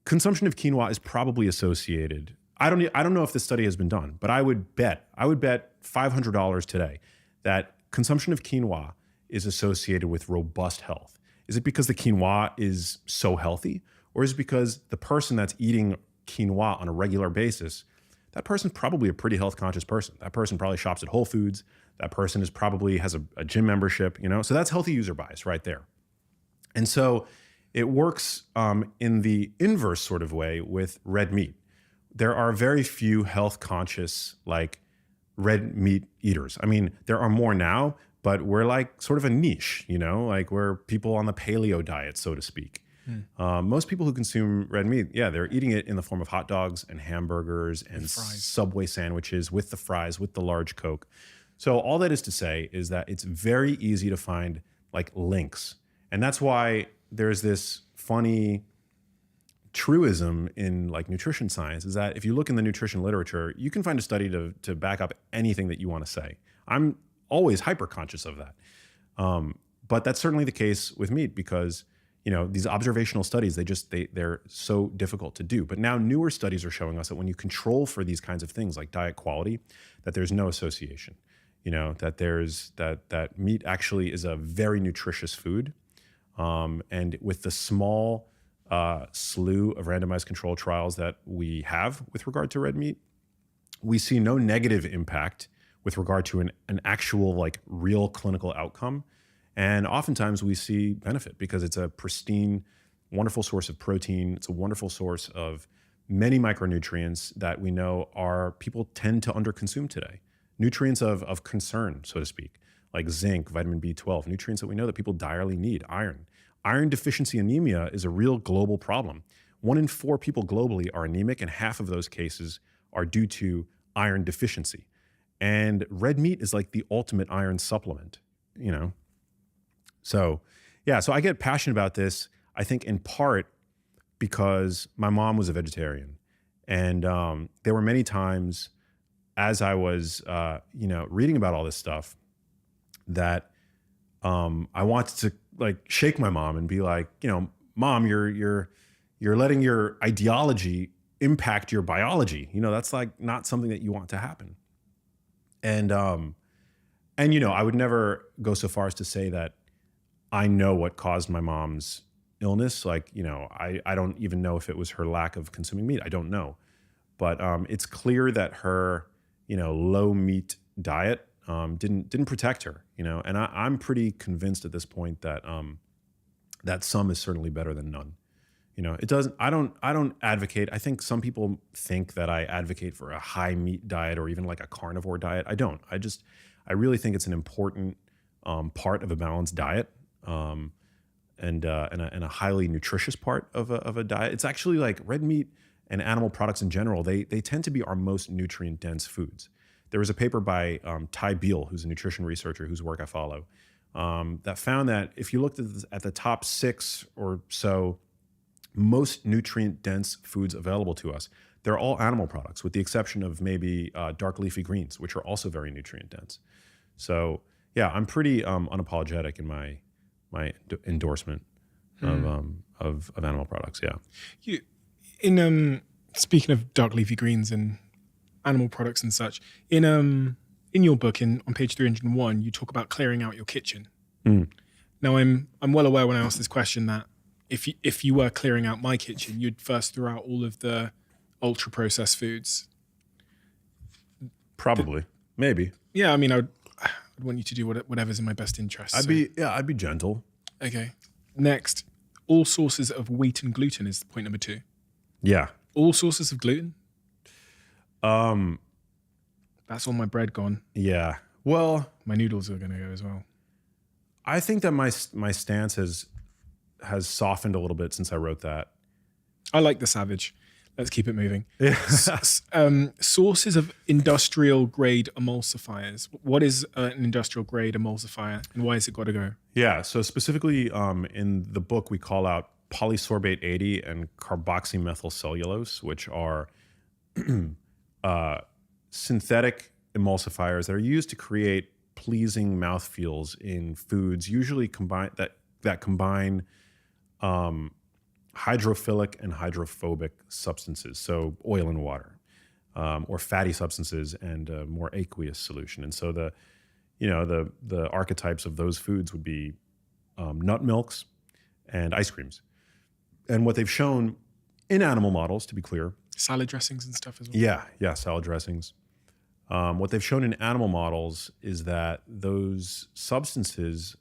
Consumption of quinoa is probably associated. I don't know if this study has been done, but I would bet $500 today that consumption of quinoa is associated with robust health. Is it because the quinoa is so healthy, or is it because the person that's eating quinoa on a regular basis, that person's probably a pretty health conscious person. That person probably shops at Whole Foods. That person probably has a gym membership, so that's healthy user bias right there. And so it works in the inverse sort of way with red meat. There are very few health conscious red meat eaters. I mean, there are more now, but we're sort of a niche, we're people on the paleo diet, so to speak. Most people who consume red meat, yeah, they're eating it in the form of hot dogs and hamburgers and Subway sandwiches with the fries, with the large Coke. So all that is to say is that it's very easy to find links. And that's why there's this funny truism in nutrition science, is that if you look in the nutrition literature, you can find a study to back up anything that you want to say. I'm always hyper conscious of that. But that's certainly the case with meat because these observational studies, they're so difficult to do. But now newer studies are showing us that when you control for these kinds of things like diet quality, that there's no association. That meat actually is a very nutritious food. And with the small slew of randomized control trials that we have with regard to red meat, we see no negative impact with regard to an actual like real clinical outcome. And oftentimes we see benefit because it's a pristine, wonderful source of protein. It's a wonderful source of many micronutrients that we know people tend to underconsume today. Nutrients of concern, so to speak, like zinc, vitamin B12, nutrients that we know that people direly need, iron. Iron deficiency anemia is a real global problem. 1 in 4 people globally are anemic, and half of those cases are due to iron deficiency. And red meat is like the ultimate iron supplement, you know? So, yeah, so I get passionate about this, I think in part because my mom was a vegetarian. And there were many times as I was, reading about all this stuff that I wanted to like shake my mom and be like, Mom, you're letting your ideology impact your biology. That's like not something that you want to happen. And I would never go so far as to say that I know what caused my mom's illness. Like, I don't even know if it was her lack of consuming meat. I don't know. But it's clear that her, low meat diet didn't protect her, and I'm pretty convinced at this point that that some is certainly better than none. It doesn't, I don't advocate. I think some people think that I advocate for a high meat diet or even like a carnivore diet. I don't. I really think it's an important part of a balanced diet. And a highly nutritious part of a diet. It's actually like red meat and animal products in general, they tend to be our most nutrient dense foods. There was a paper by Ty Beal, who's a nutrition researcher whose work I follow, that found that if you looked at the top 6 or so most nutrient dense foods available to us, they're all animal products with the exception of maybe dark leafy greens, which are also very nutrient dense. So yeah, I'm pretty unapologetic in my endorsement of animal products. Yeah. Speaking of dark leafy greens and animal products and such, in your book on page 301, you talk about clearing out your kitchen. Now I'm well aware when I ask this question that if you were clearing out my kitchen, you'd first throw out all of the ultra processed foods. Probably, maybe. Yeah, I mean, I'd want you to do whatever's in my best interest. I'd be gentle. Okay. Next, all sources of wheat and gluten is point number 2. Yeah. All sources of gluten? That's all my bread gone. Yeah. Well, my noodles are going to go as well. I think that my stance has softened a little bit since I wrote that. I like the savage. Let's keep it moving. Yeah. Sources of industrial grade emulsifiers. What is an industrial grade emulsifier and why has it got to go? Yeah. So specifically in the book, we call out polysorbate 80 and carboxymethylcellulose, which are synthetic emulsifiers that are used to create pleasing mouthfeels in foods, usually combine hydrophilic and hydrophobic substances, so oil and water, or fatty substances and a more aqueous solution. And so the archetypes of those foods would be nut milks and ice creams. And what they've shown in animal models, to be clear, salad dressings and stuff as well. Yeah, salad dressings. What they've shown in animal models is that those substances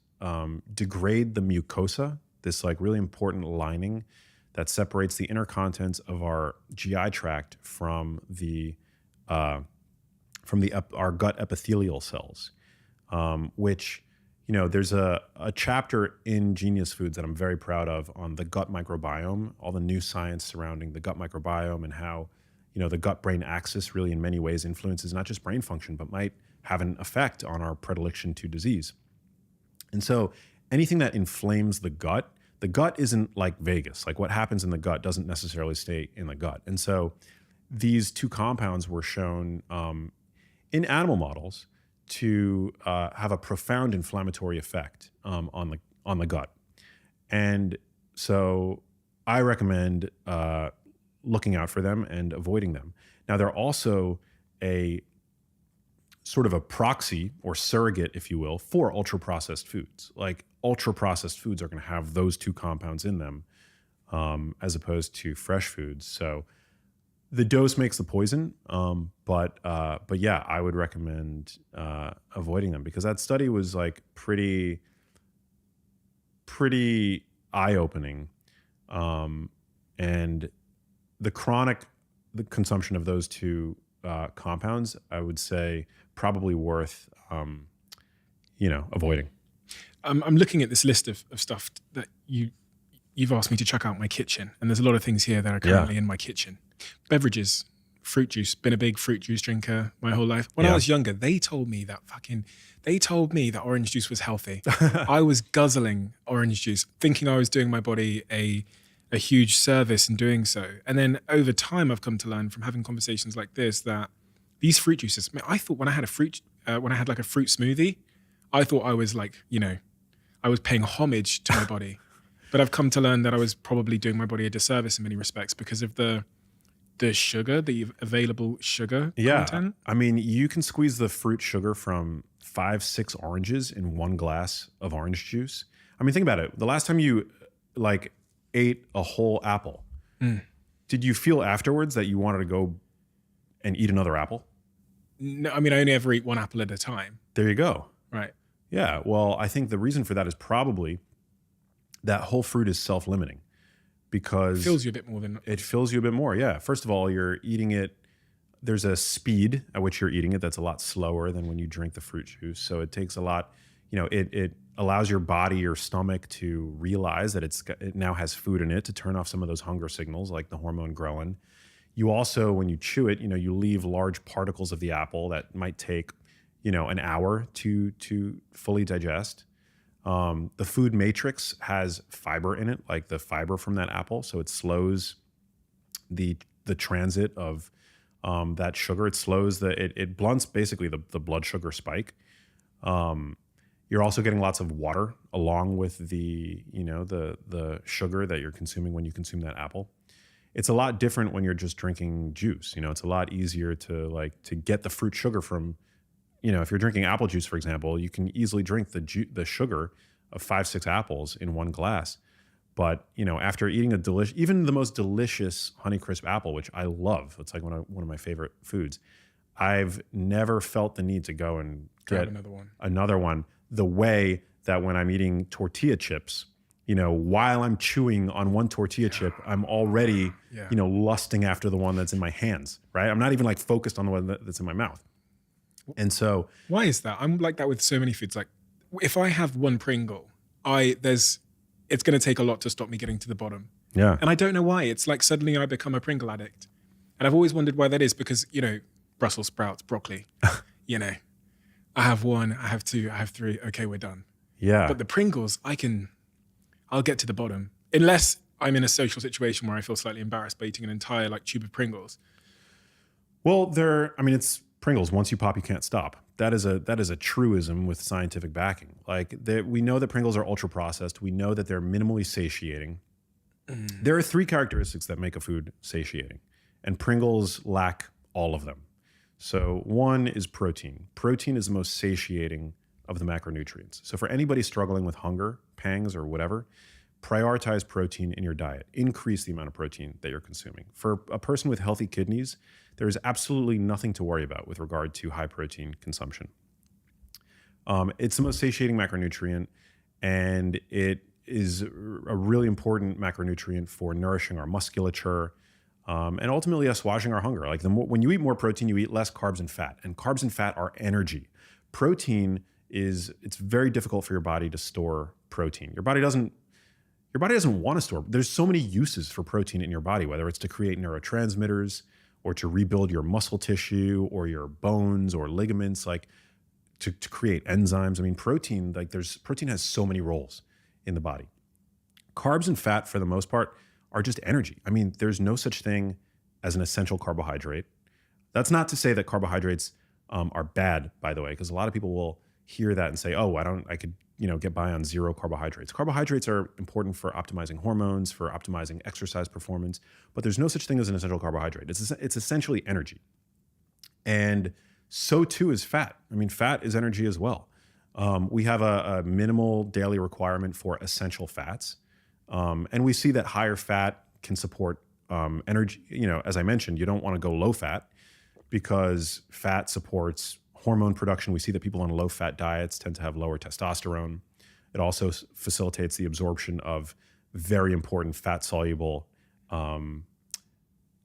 degrade the mucosa, this like really important lining that separates the inner contents of our GI tract from our gut epithelial cells, which, there's a chapter in Genius Foods that I'm very proud of on the gut microbiome, all the new science surrounding the gut microbiome and how, the gut-brain axis really in many ways influences not just brain function, but might have an effect on our predilection to disease. And so anything that inflames the gut isn't like Vegas. Like what happens in the gut doesn't necessarily stay in the gut. And so these 2 compounds were shown in animal models to have a profound inflammatory effect on the gut. And so I recommend looking out for them and avoiding them. Now, they're also a sort of a proxy or surrogate, if you will, for ultra-processed foods. Like ultra-processed foods are going to have those 2 compounds in them as opposed to fresh foods. So The dose makes the poison, but yeah, I would recommend avoiding them because that study was like pretty eye-opening, and the consumption of those two compounds, I would say, probably worth avoiding. I'm looking at this list of stuff that you've asked me to check out my kitchen, and there's a lot of things here that are currently in my kitchen. Beverages, fruit juice. Been a big fruit juice drinker my whole life. When I was younger, they told me that orange juice was healthy. I was guzzling orange juice, thinking I was doing my body a huge service in doing so. And then over time, I've come to learn from having conversations like this that these fruit juices. I thought when I had like a fruit smoothie, I thought I was like, I was paying homage to my body. But I've come to learn that I was probably doing my body a disservice in many respects because of the sugar, the available sugar content. I mean, you can squeeze the fruit sugar from 5-6 oranges in one glass of orange juice. I mean, think about it. The last time you like ate a whole apple, did you feel afterwards that you wanted to go and eat another apple? No, I mean, I only ever eat one apple at a time. There you go. Right. Yeah. Well, I think the reason for that is probably that whole fruit is self-limiting because it fills you a bit more than it fills you a bit more. Yeah. First of all, you're eating it. There's a speed at which you're eating it that's a lot slower than when you drink the fruit juice. So it takes a lot, it allows your body, your stomach to realize that it now has food in it to turn off some of those hunger signals like the hormone ghrelin. You also, when you chew it, you leave large particles of the apple that might take, an hour to fully digest. The food matrix has fiber in it, like the fiber from that apple. So it slows the transit of that sugar. It slows it blunts basically the blood sugar spike. You're also getting lots of water along with the sugar that you're consuming when you consume that apple. It's a lot different when you're just drinking juice. It's a lot easier to get the fruit sugar from, if you're drinking apple juice, for example, you can easily drink the sugar of 5-6 apples in one glass. But, after eating even the most delicious Honeycrisp apple, which I love, it's like one of my favorite foods, I've never felt the need to go and get another one the way that when I'm eating tortilla chips, while I'm chewing on one tortilla chip, I'm already, lusting after the one that's in my hands, right? I'm not even like focused on the one that's in my mouth. And so, why is that? I'm like that with so many foods. Like, if I have one Pringle, it's going to take a lot to stop me getting to the bottom. Yeah. And I don't know why. It's like suddenly I become a Pringle addict, and I've always wondered why that is. Because Brussels sprouts, broccoli, I have one, I have two, I have three. Okay, we're done. Yeah. But the Pringles, I'll get to the bottom unless I'm in a social situation where I feel slightly embarrassed by eating an entire tube of Pringles. Well, it's Pringles. Once you pop, you can't stop. That is a truism with scientific backing. We know that Pringles are ultra processed. We know that they're minimally satiating. There are 3 characteristics that make a food satiating, and Pringles lack all of them. So one is protein. Protein is the most satiating of the macronutrients. So for anybody struggling with hunger, pangs, or whatever, prioritize protein in your diet. Increase the amount of protein that you're consuming. For a person with healthy kidneys, there is absolutely nothing to worry about with regard to high protein consumption. It's the most satiating macronutrient, and it is a really important macronutrient for nourishing our musculature, and ultimately assuaging our hunger. When you eat more protein, you eat less carbs and fat, and carbs and fat are energy. Protein it's very difficult for your body to store protein. Your body doesn't want to store. There's so many uses for protein in your body, whether it's to create neurotransmitters or to rebuild your muscle tissue or your bones or ligaments, to create enzymes. I mean, protein has so many roles in the body. Carbs and fat, for the most part, are just energy. I mean, there's no such thing as an essential carbohydrate. That's not to say that carbohydrates are bad, by the way, because a lot of people will hear that and say, "Oh, I could get by on 0 carbohydrates." Carbohydrates are important for optimizing hormones, for optimizing exercise performance, but there's no such thing as an essential carbohydrate. It's essentially energy, and so too is fat. I mean, fat is energy as well. We have a minimal daily requirement for essential fats, and we see that higher fat can support energy, as I mentioned, you don't want to go low fat because fat supports hormone production. We see that people on low fat diets tend to have lower testosterone. It also facilitates the absorption of very important fat soluble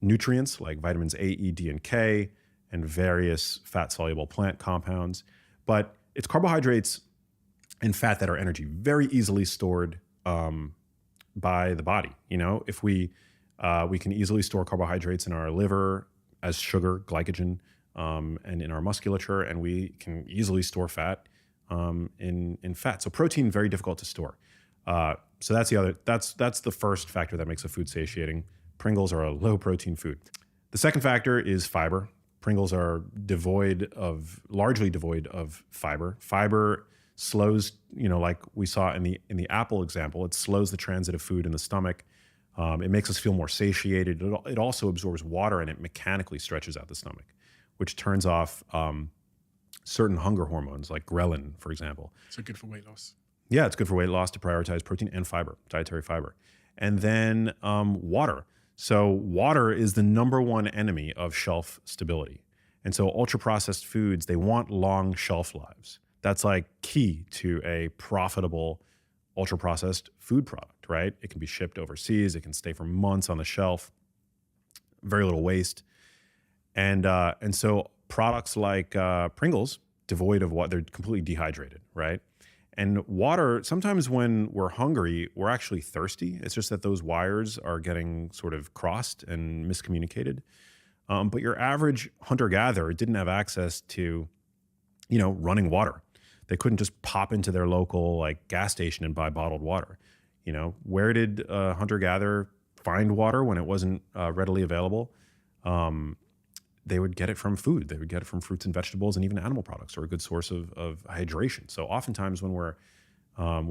nutrients like vitamins A, E, D, and K, and various fat soluble plant compounds. But it's carbohydrates and fat that are energy, very easily stored by the body. If we can easily store carbohydrates in our liver as sugar, glycogen, and in our musculature, and we can easily store fat in fat. So protein, very difficult to store. So that's the first factor that makes a food satiating. Pringles are a low protein food. The second factor is fiber. Pringles are largely devoid of fiber. Fiber slows, like we saw in the apple example, it slows the transit of food in the stomach. It makes us feel more satiated. It also absorbs water and it mechanically stretches out the stomach, which turns off certain hunger hormones like ghrelin, for example. So good for weight loss. Yeah, it's good for weight loss to prioritize protein and fiber, dietary fiber. And then water. So water is the number one enemy of shelf stability. And so ultra-processed foods, they want long shelf lives. That's like key to a profitable ultra-processed food product, right? It can be shipped overseas. It can stay for months on the shelf. Very little waste. And so products like Pringles, devoid of what they're completely dehydrated, right? And water, sometimes when we're hungry, we're actually thirsty. It's just that those wires are getting sort of crossed and miscommunicated. But your average hunter-gatherer didn't have access to, running water. They couldn't just pop into their local gas station and buy bottled water. Where did a hunter-gatherer find water when it wasn't readily available? They would get it from food. They would get it from fruits and vegetables, and even animal products are a good source of hydration. So oftentimes when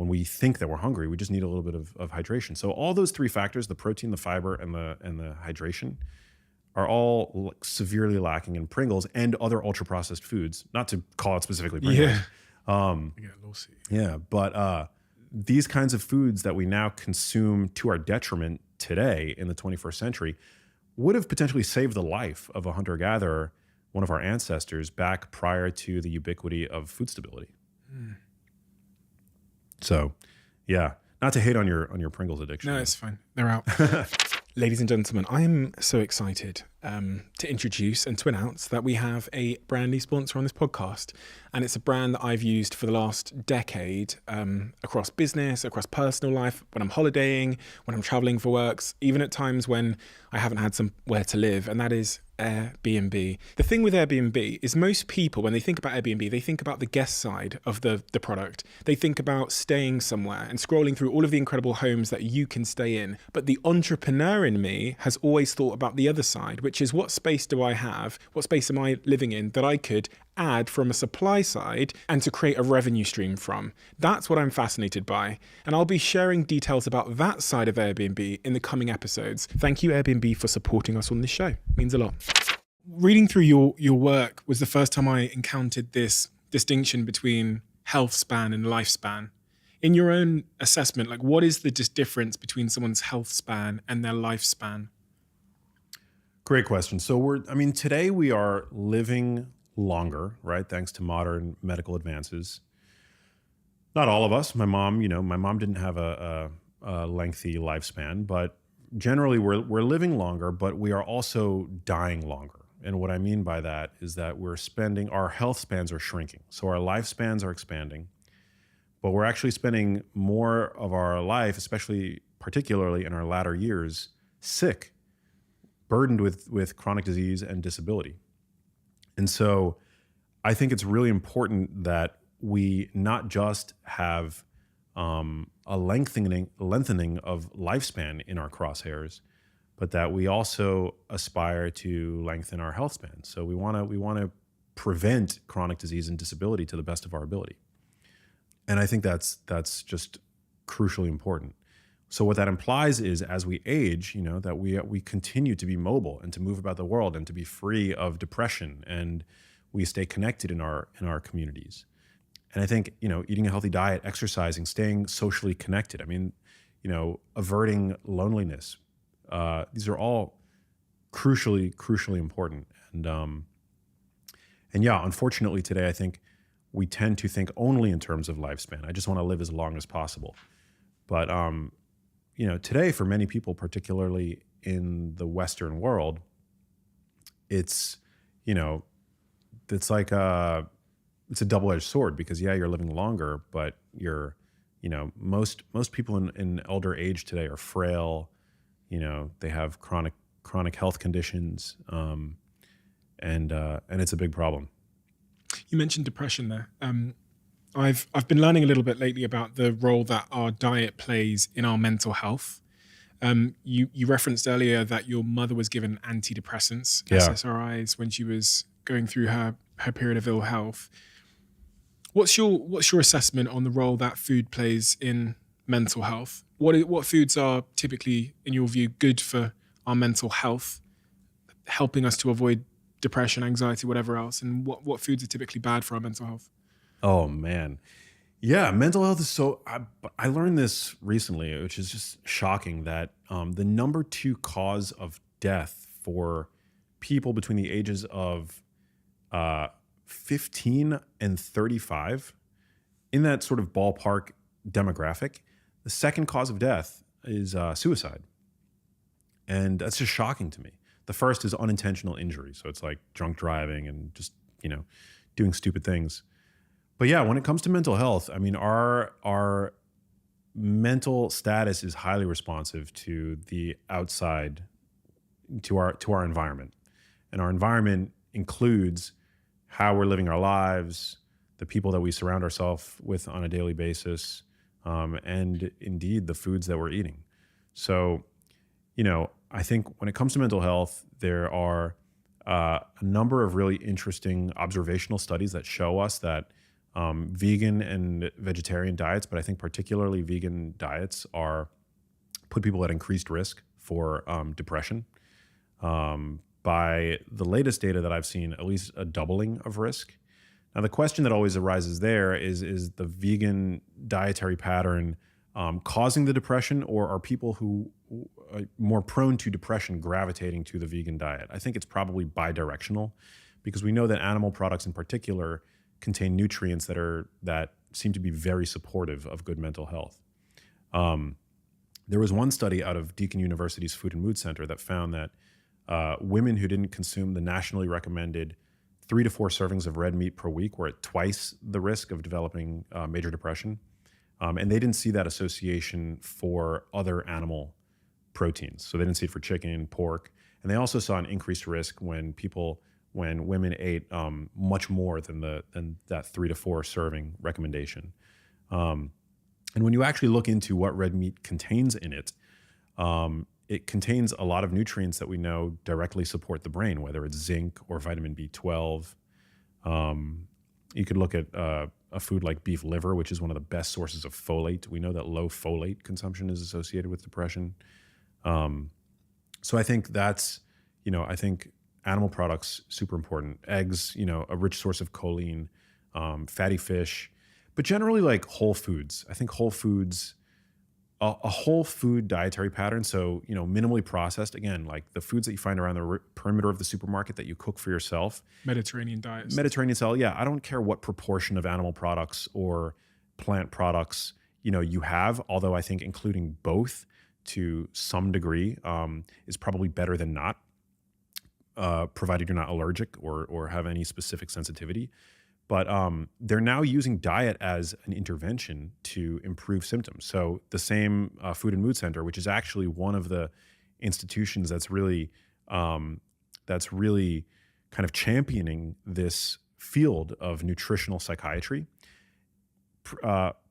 we think that we're hungry, we just need a little bit of hydration. So all those three factors, the protein, the fiber, and the hydration, are all severely lacking in Pringles and other ultra-processed foods, not to call it specifically Pringles. Yeah. But these kinds of foods that we now consume to our detriment today in the 21st century would have potentially saved the life of a hunter-gatherer, one of our ancestors, back prior to the ubiquity of food stability. So, yeah, not to hate on your Pringles addiction. No, it's fine. They're out. Ladies and gentlemen, I am so excited to introduce and to announce that we have a brand new sponsor on this podcast. And it's a brand that I've used for the last decade across business, across personal life, when I'm holidaying, when I'm traveling for works, even at times when I haven't had somewhere to live, and that is Airbnb. The thing with Airbnb is most people, when they think about Airbnb, they think about the guest side of the product. They think about staying somewhere and scrolling through all of the incredible homes that you can stay in. But the entrepreneur in me has always thought about the other side, which is what space do I have? What space am I living in that I could add from a supply side and to create a revenue stream from? That's what I'm fascinated by. And I'll be sharing details about that side of Airbnb in the coming episodes. Thank you, Airbnb, for supporting us on this show. It means a lot. Reading through your work was the first time I encountered this distinction between health span and lifespan. In your own assessment, what is the difference between someone's health span and their lifespan? Great question. So today we are living longer, right? Thanks to modern medical advances. Not all of us. My mom didn't have a lengthy lifespan, but generally we're living longer, but we are also dying longer. And what I mean by that is that our health spans are shrinking. So our lifespans are expanding, but we're actually spending more of our life, particularly in our latter years, sick, burdened with chronic disease and disability. And so I think it's really important that we not just have a lengthening of lifespan in our crosshairs, but that we also aspire to lengthen our health span. So we want to prevent chronic disease and disability to the best of our ability. And I think that's just crucially important. So what that implies is, as we age, that we continue to be mobile and to move about the world and to be free of depression, and we stay connected in our communities. And I think, eating a healthy diet, exercising, staying socially connected. Averting loneliness, are all crucially important. And yeah, unfortunately today, I think we tend to think only in terms of lifespan. I just want to live as long as possible. But today for many people, particularly in the Western world, it's like it's a double-edged sword, because you're living longer, but most people in elder age today are frail. They have chronic health conditions, and it's a big problem. You mentioned depression there. I've been learning a little bit lately about the role that our diet plays in our mental health. You referenced earlier that your mother was given antidepressants, SSRIs, when she was going through her period of ill health. What's your assessment on the role that food plays in mental health? What foods are typically, in your view, good for our mental health, helping us to avoid depression, anxiety, whatever else, and what foods are typically bad for our mental health? Oh man. Yeah, mental health is so. I learned this recently, which is just shocking, that the number 2 cause of death for people between the ages of 15 and 35, in that sort of ballpark demographic, the second cause of death is suicide. And that's just shocking to me. The first is unintentional injury. So it's like drunk driving and just, doing stupid things. But yeah, when it comes to mental health, I mean, our mental status is highly responsive to the outside, to our environment. And our environment includes how we're living our lives, the people that we surround ourselves with on a daily basis, and indeed the foods that we're eating. So, I think when it comes to mental health, there are a number of really interesting observational studies that show us that vegan and vegetarian diets, but I think particularly vegan diets, put people at increased risk for depression. By the latest data that I've seen, at least a doubling of risk. Now, the question that always arises there is the vegan dietary pattern causing the depression, or are people who are more prone to depression gravitating to the vegan diet? I think it's probably bidirectional, because we know that animal products in particular contain nutrients that seem to be very supportive of good mental health. There was one study out of Deakin University's Food and Mood Center that found that women who didn't consume the nationally recommended 3 to 4 servings of red meat per week were at twice the risk of developing major depression. And they didn't see that association for other animal proteins. So they didn't see it for chicken, pork. And they also saw an increased risk when women ate much more than that 3 to 4 serving recommendation. And when you actually look into what red meat contains in it, it contains a lot of nutrients that we know directly support the brain, whether it's zinc or vitamin B12. You could look at a food like beef liver, which is one of the best sources of folate. We know that low folate consumption is associated with depression. So I think I think animal products, super important. Eggs, a rich source of choline, fatty fish, but generally like whole foods. I think whole foods, a whole food dietary pattern. So, minimally processed, again, like the foods that you find around the perimeter of the supermarket that you cook for yourself. Mediterranean diets. Mediterranean style. Yeah. I don't care what proportion of animal products or plant products, you have, although I think including both to some degree is probably better than not, provided you're not allergic or have any specific sensitivity. But they're now using diet as an intervention to improve symptoms. So the same Food and Mood Center, which is actually one of the institutions that's really kind of championing this field of nutritional psychiatry,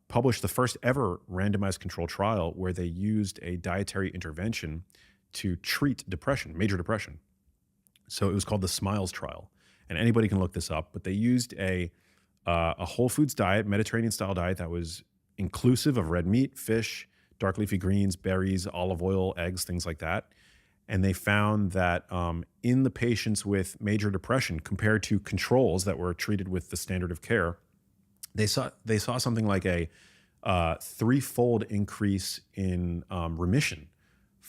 published the first ever randomized control trial where they used a dietary intervention to treat depression, major depression. So it was called the SMILES trial. And anybody can look this up, but they used a whole foods diet, Mediterranean style diet that was inclusive of red meat, fish, dark leafy greens, berries, olive oil, eggs, things like that. And they found that in the patients with major depression compared to controls that were treated with the standard of care, they saw something like a 3-fold increase in remission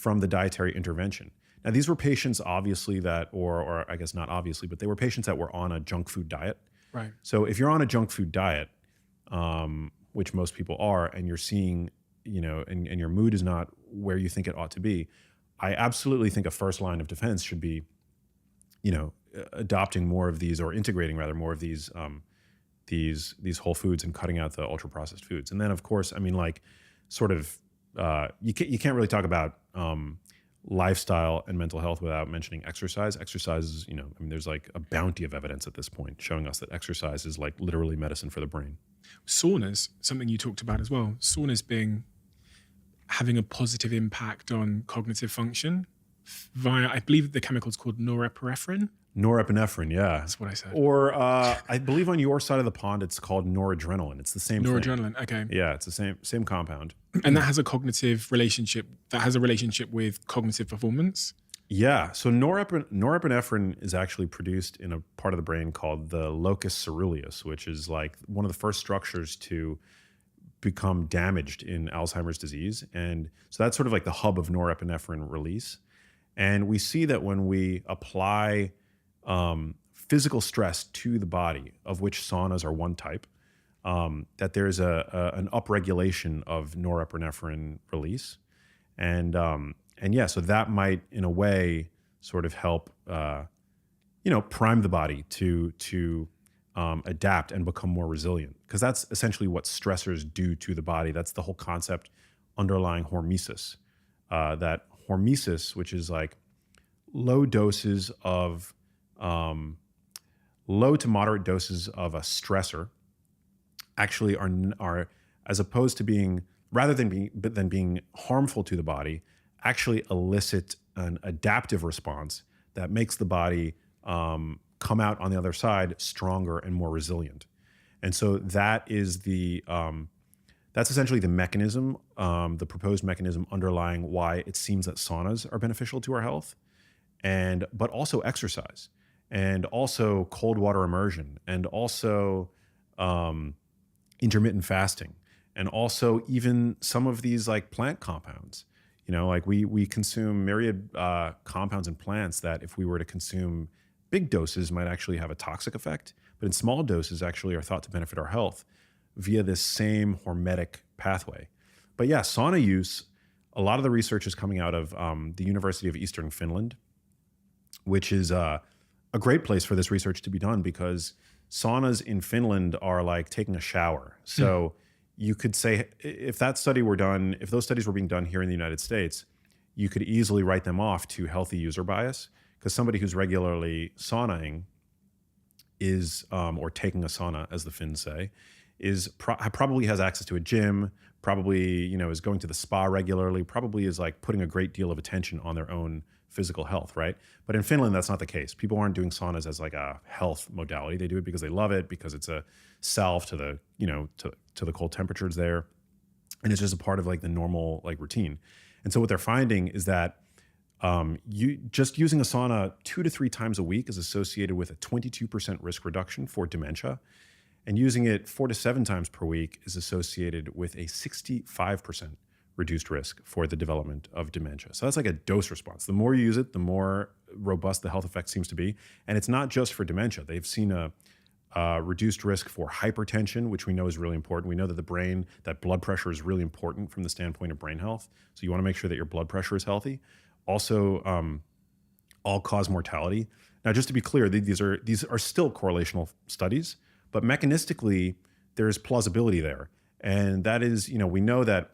from the dietary intervention. Now, these were patients obviously that, or I guess not obviously, but they were patients that were on a junk food diet. Right. So if you're on a junk food diet, which most people are, and you're seeing, and your mood is not where you think it ought to be, I absolutely think a first line of defense should be, adopting more of these, or integrating rather more of these whole foods and cutting out the ultra processed foods. And then of course, you can't really talk about lifestyle and mental health without mentioning exercise. Exercise is, there's like a bounty of evidence at this point showing us that exercise is like literally medicine for the brain. Saunas, something you talked about as well. Saunas having a positive impact on cognitive function via, I believe the chemical is called norepinephrine. Norepinephrine, yeah. That's what I said. Or I believe on your side of the pond, it's called noradrenaline. It's the same thing. Noradrenaline, okay. Yeah, it's the same compound. And that has a cognitive relationship, with cognitive performance? Yeah, so norepinephrine is actually produced in a part of the brain called the locus ceruleus, which is like one of the first structures to become damaged in Alzheimer's disease. And so that's sort of like the hub of norepinephrine release. And we see that when we apply physical stress to the body, of which saunas are one type, that there's an upregulation of norepinephrine release. And yeah, so that might, in a way, sort of help, prime the body to adapt and become more resilient. Because that's essentially what stressors do to the body. That's the whole concept underlying hormesis. That hormesis, which is like low to moderate doses of a stressor, actually are as opposed to being, rather than being harmful to the body, actually elicit an adaptive response that makes the body come out on the other side stronger and more resilient. And so that is that's essentially the mechanism, the proposed mechanism underlying why it seems that saunas are beneficial to our health, but also exercise, and also cold water immersion, and also intermittent fasting, and also even some of these like plant compounds. Like we consume myriad compounds in plants that if we were to consume big doses might actually have a toxic effect, but in small doses actually are thought to benefit our health via this same hormetic pathway. But yeah, sauna use, a lot of the research is coming out of the University of Eastern Finland, which is a great place for this research to be done, because saunas in Finland are like taking a shower. So you could say, if those studies were being done here in the United States, you could easily write them off to healthy user bias, because somebody who's regularly saunaing is, or taking a sauna, as the Finns say, probably has access to a gym, probably is going to the spa regularly, probably is like putting a great deal of attention on their own physical health, right? But in Finland, that's not the case. People aren't doing saunas as like a health modality. They do it because they love it, because it's a salve to the to the cold temperatures there, and it's just a part of like the normal like routine. And so what they're finding is that you just using a sauna 2 to 3 times a week is associated with a 22% risk reduction for dementia. And using it 4 to 7 times per week is associated with a 65% reduced risk for the development of dementia. So that's like a dose response. The more you use it, the more robust the health effect seems to be. And it's not just for dementia. They've seen a reduced risk for hypertension, which we know is really important. We know that that blood pressure is really important from the standpoint of brain health. So you want to make sure that your blood pressure is healthy. Also, all-cause mortality. Now, just to be clear, these are still correlational studies, but mechanistically, there's plausibility there. And that is, we know that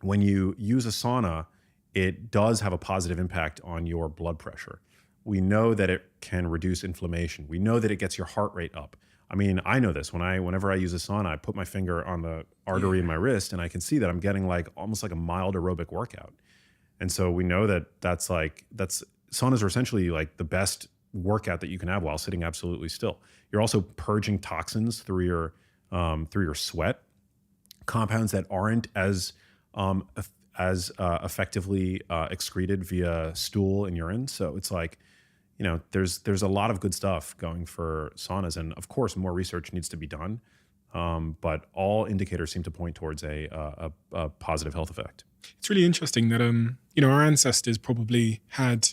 when you use a sauna, it does have a positive impact on your blood pressure. We know that it can reduce inflammation. We know that it gets your heart rate up. I mean, I know this. Whenever I use a sauna, I put my finger on the artery in my wrist, and I can see that I'm getting like almost like a mild aerobic workout. And so we know that saunas are essentially like the best workout that you can have while sitting absolutely still. You're also purging toxins through your sweat, compounds that aren't as effectively excreted via stool and urine. So it's like, there's a lot of good stuff going for saunas, and of course more research needs to be done. But all indicators seem to point towards a positive health effect. It's really interesting that our ancestors probably had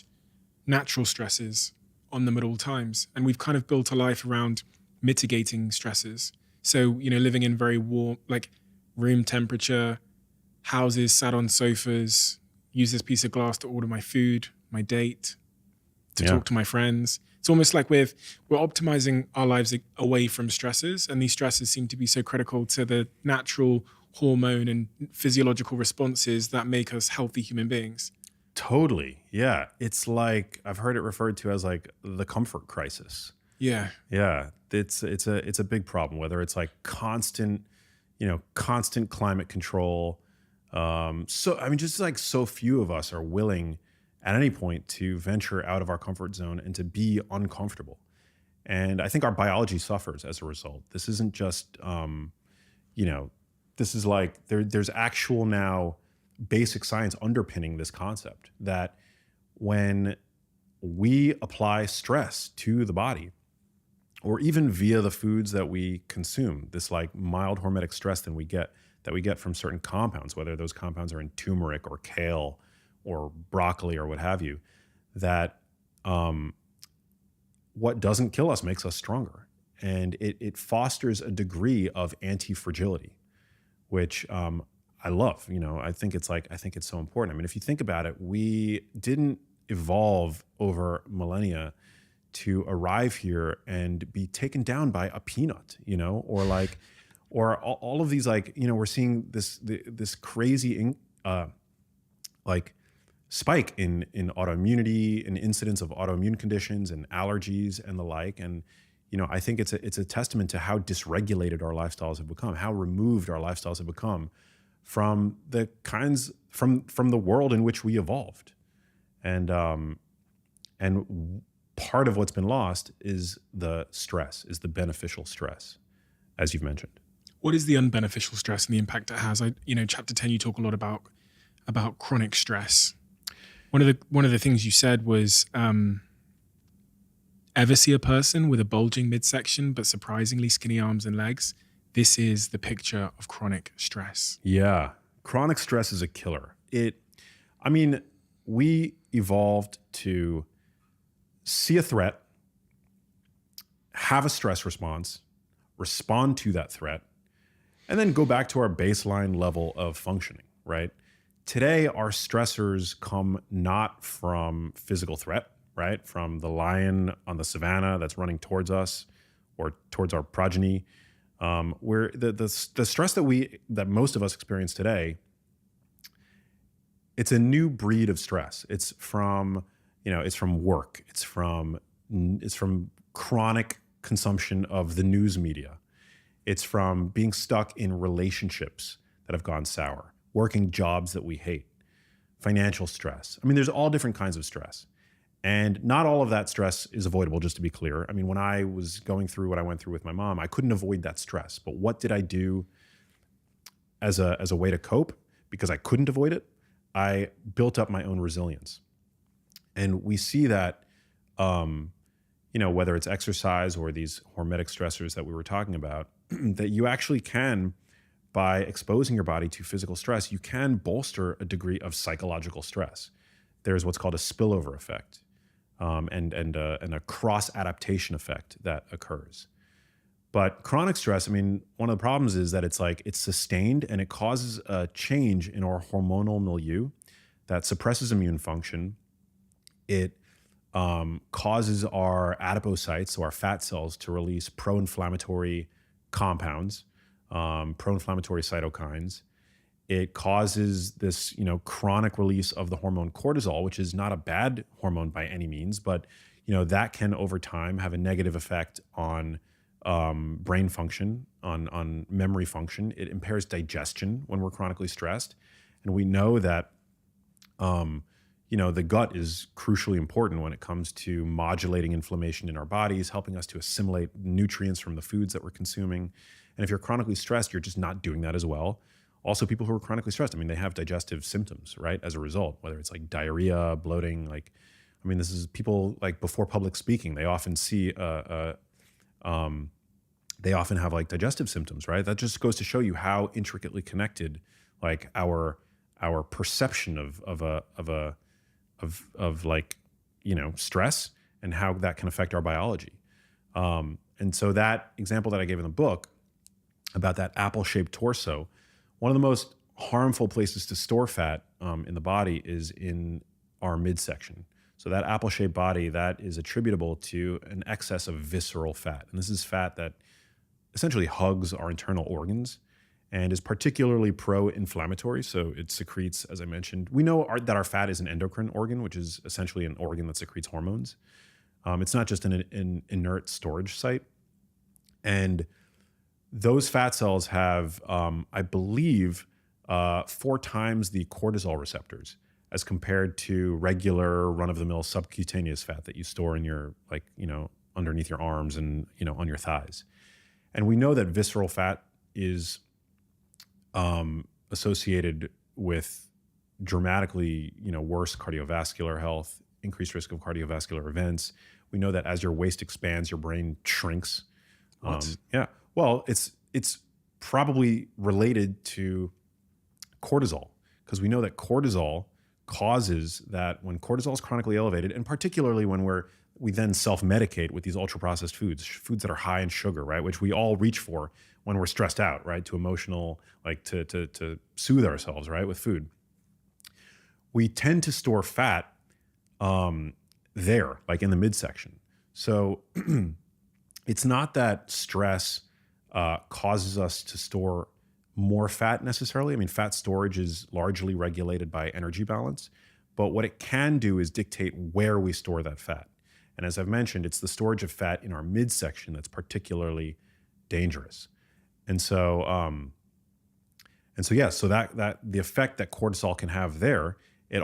natural stresses on them at all times, and we've kind of built a life around mitigating stresses. So living in very warm, like room temperature houses, sat on sofas, use this piece of glass to order my food, my date, to talk to my friends. It's almost like we're optimizing our lives away from stresses, and these stresses seem to be so critical to the natural hormone and physiological responses that make us healthy human beings. Totally. Yeah. It's like, I've heard it referred to as like the comfort crisis. Yeah. Yeah. It's a big problem, whether it's like constant climate control. Just like so few of us are willing at any point to venture out of our comfort zone and to be uncomfortable. And I think our biology suffers as a result. This isn't just, this is like, there's actual now basic science underpinning this concept that when we apply stress to the body, or even via the foods that we consume, this like mild hormetic stress that we get from certain compounds, whether those compounds are in turmeric or kale or broccoli or what have you, that what doesn't kill us makes us stronger. And it fosters a degree of anti-fragility, which I love. I think it's so important. I mean, if you think about it, we didn't evolve over millennia to arrive here and be taken down by a peanut, or all of these, we're seeing this crazy spike in autoimmunity and incidence of autoimmune conditions and allergies and the like. And I think it's a testament to how dysregulated our lifestyles have become, how removed our lifestyles have become from from the world in which we evolved. And part of what's been lost is the beneficial stress, as you've mentioned. What is the unbeneficial stress and the impact it has? Chapter 10, you talk a lot about chronic stress. One of the things you said was, ever see a person with a bulging midsection but surprisingly skinny arms and legs? This is the picture of chronic stress. Yeah, chronic stress is a killer. We evolved to see a threat, have a stress response, respond to that threat, and then go back to our baseline level of functioning, right? Today, our stressors come not from physical threat, right? From the lion on the savannah that's running towards us or towards our progeny. Where the stress that most of us experience today, it's a new breed of stress. It's from work. It's from chronic consumption of the news media. It's from being stuck in relationships that have gone sour, working jobs that we hate, financial stress. There's all different kinds of stress. And not all of that stress is avoidable, just to be clear. When I was going through what I went through with my mom, I couldn't avoid that stress. But what did I do as a way to cope? Because I couldn't avoid it, I built up my own resilience. And we see that, whether it's exercise or these hormetic stressors that we were talking about, that you actually can, by exposing your body to physical stress, you can bolster a degree of psychological stress. There's what's called a spillover effect, and a cross adaptation effect that occurs. But chronic stress, one of the problems is that it's sustained and it causes a change in our hormonal milieu that suppresses immune function. It causes our adipocytes, so our fat cells, to release pro-inflammatory compounds, pro-inflammatory cytokines. It causes this, chronic release of the hormone cortisol, which is not a bad hormone by any means, but that can over time have a negative effect on brain function, on memory function. It impairs digestion when we're chronically stressed, and we know that the gut is crucially important when it comes to modulating inflammation in our bodies, helping us to assimilate nutrients from the foods that we're consuming. And if you're chronically stressed, you're just not doing that as well. Also, people who are chronically stressed, they have digestive symptoms, right? As a result, whether it's like diarrhea, bloating, this is people before public speaking, they often see, they often have digestive symptoms, right? That just goes to show you how intricately connected our our perception of like, stress and how that can affect our biology. And so that example that I gave in the book about that apple-shaped torso, one of the most harmful places to store fat in the body is in our midsection. So that apple-shaped body, that is attributable to an excess of visceral fat. And this is fat that essentially hugs our internal organs and is particularly pro-inflammatory. So it secretes, as I mentioned, we know that our fat is an endocrine organ, which is essentially an organ that secretes hormones. It's not just an inert storage site. And those fat cells have, I believe, 4 times the cortisol receptors as compared to regular run-of-the-mill subcutaneous fat that you store in your, underneath your arms and, on your thighs. And we know that visceral fat is associated with dramatically, worse cardiovascular health, increased risk of cardiovascular events. We know that as your waist expands, your brain shrinks. Yeah. Well, it's probably related to cortisol, because we know that cortisol causes that when cortisol is chronically elevated, and particularly when we then self-medicate with these ultra-processed foods that are high in sugar, right? Which we all reach for when we're stressed out, right? To emotional, like to soothe ourselves, right? With food. We tend to store fat there, like in the midsection. So it's not that stress causes us to store more fat necessarily. I mean, fat storage is largely regulated by energy balance, but what it can do is dictate where we store that fat. And as I've mentioned, it's the storage of fat in our midsection that's particularly dangerous. And so, so that the effect that cortisol can have there, it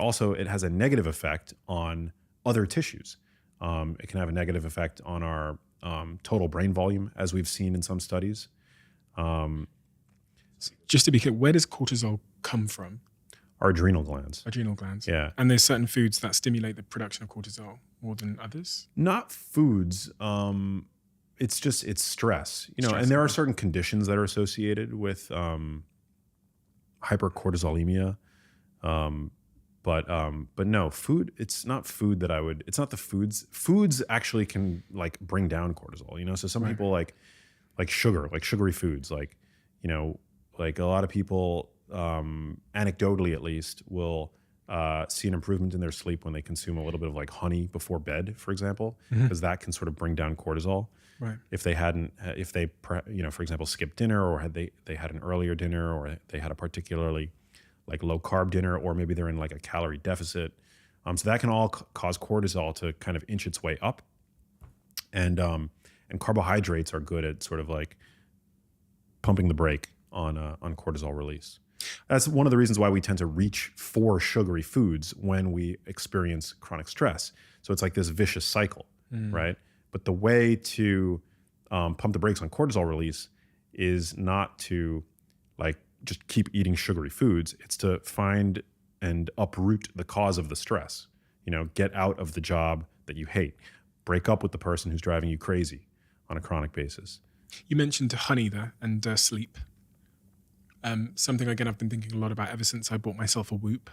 has a negative effect on other tissues. It can have a negative effect on our total brain volume, as we've seen in some studies. Just to be clear, where does cortisol come from? Our adrenal glands. Adrenal glands. Yeah. And there's certain foods that stimulate the production of cortisol more than others? Not foods. It's stress. And there are certain conditions that are associated with hypercortisolemia. But no, food, it's not food that it's not the foods. Foods actually can like bring down cortisol, so some people like sugar, like sugary foods, like a lot of people, anecdotally at least, will see an improvement in their sleep when they consume a little bit of like honey before bed, for example, because that can sort of bring down cortisol. Right. If they for example, skipped dinner, or they had an earlier dinner, or they had a particularly like low carb dinner, or maybe they're in like a calorie deficit. So that can all cause cortisol to kind of inch its way up. And carbohydrates are good at sort of like pumping the brake on cortisol release. That's one of the reasons why we tend to reach for sugary foods when we experience chronic stress. So it's like this vicious cycle, right? But the way to pump the brakes on cortisol release is not to like just keep eating sugary foods. It's to find and uproot the cause of the stress. Get out of the job that you hate. Break up with the person who's driving you crazy on a chronic basis. You mentioned honey there and sleep. Something, again, I've been thinking a lot about ever since I bought myself a Whoop,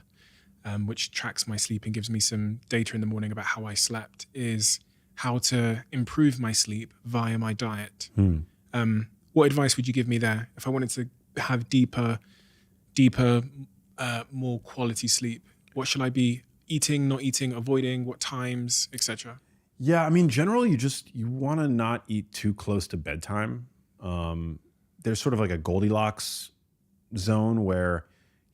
which tracks my sleep and gives me some data in the morning about how I slept, is how to improve my sleep via my diet. What advice would you give me there if I wanted to have deeper, more quality sleep? What should I be eating, not eating, avoiding, what times, etc.? Yeah, I mean, generally you want to not eat too close to bedtime. There's sort of like a Goldilocks zone where,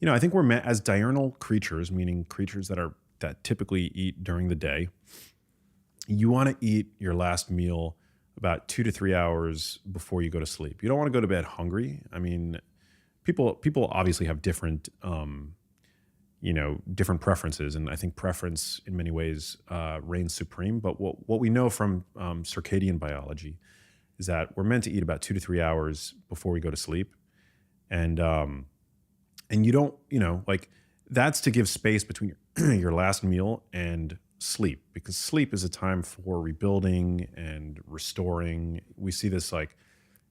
I think we're meant as diurnal creatures, meaning creatures that typically eat during the day. You want to eat your last meal about 2 to 3 hours before you go to sleep. You don't want to go to bed hungry. I mean, people obviously have different, different preferences, and I think preference in many ways reigns supreme. But what we know from circadian biology is that we're meant to eat about 2 to 3 hours before we go to sleep, and you don't, that's to give space between your last meal and sleep, because sleep is a time for rebuilding and restoring. We see this like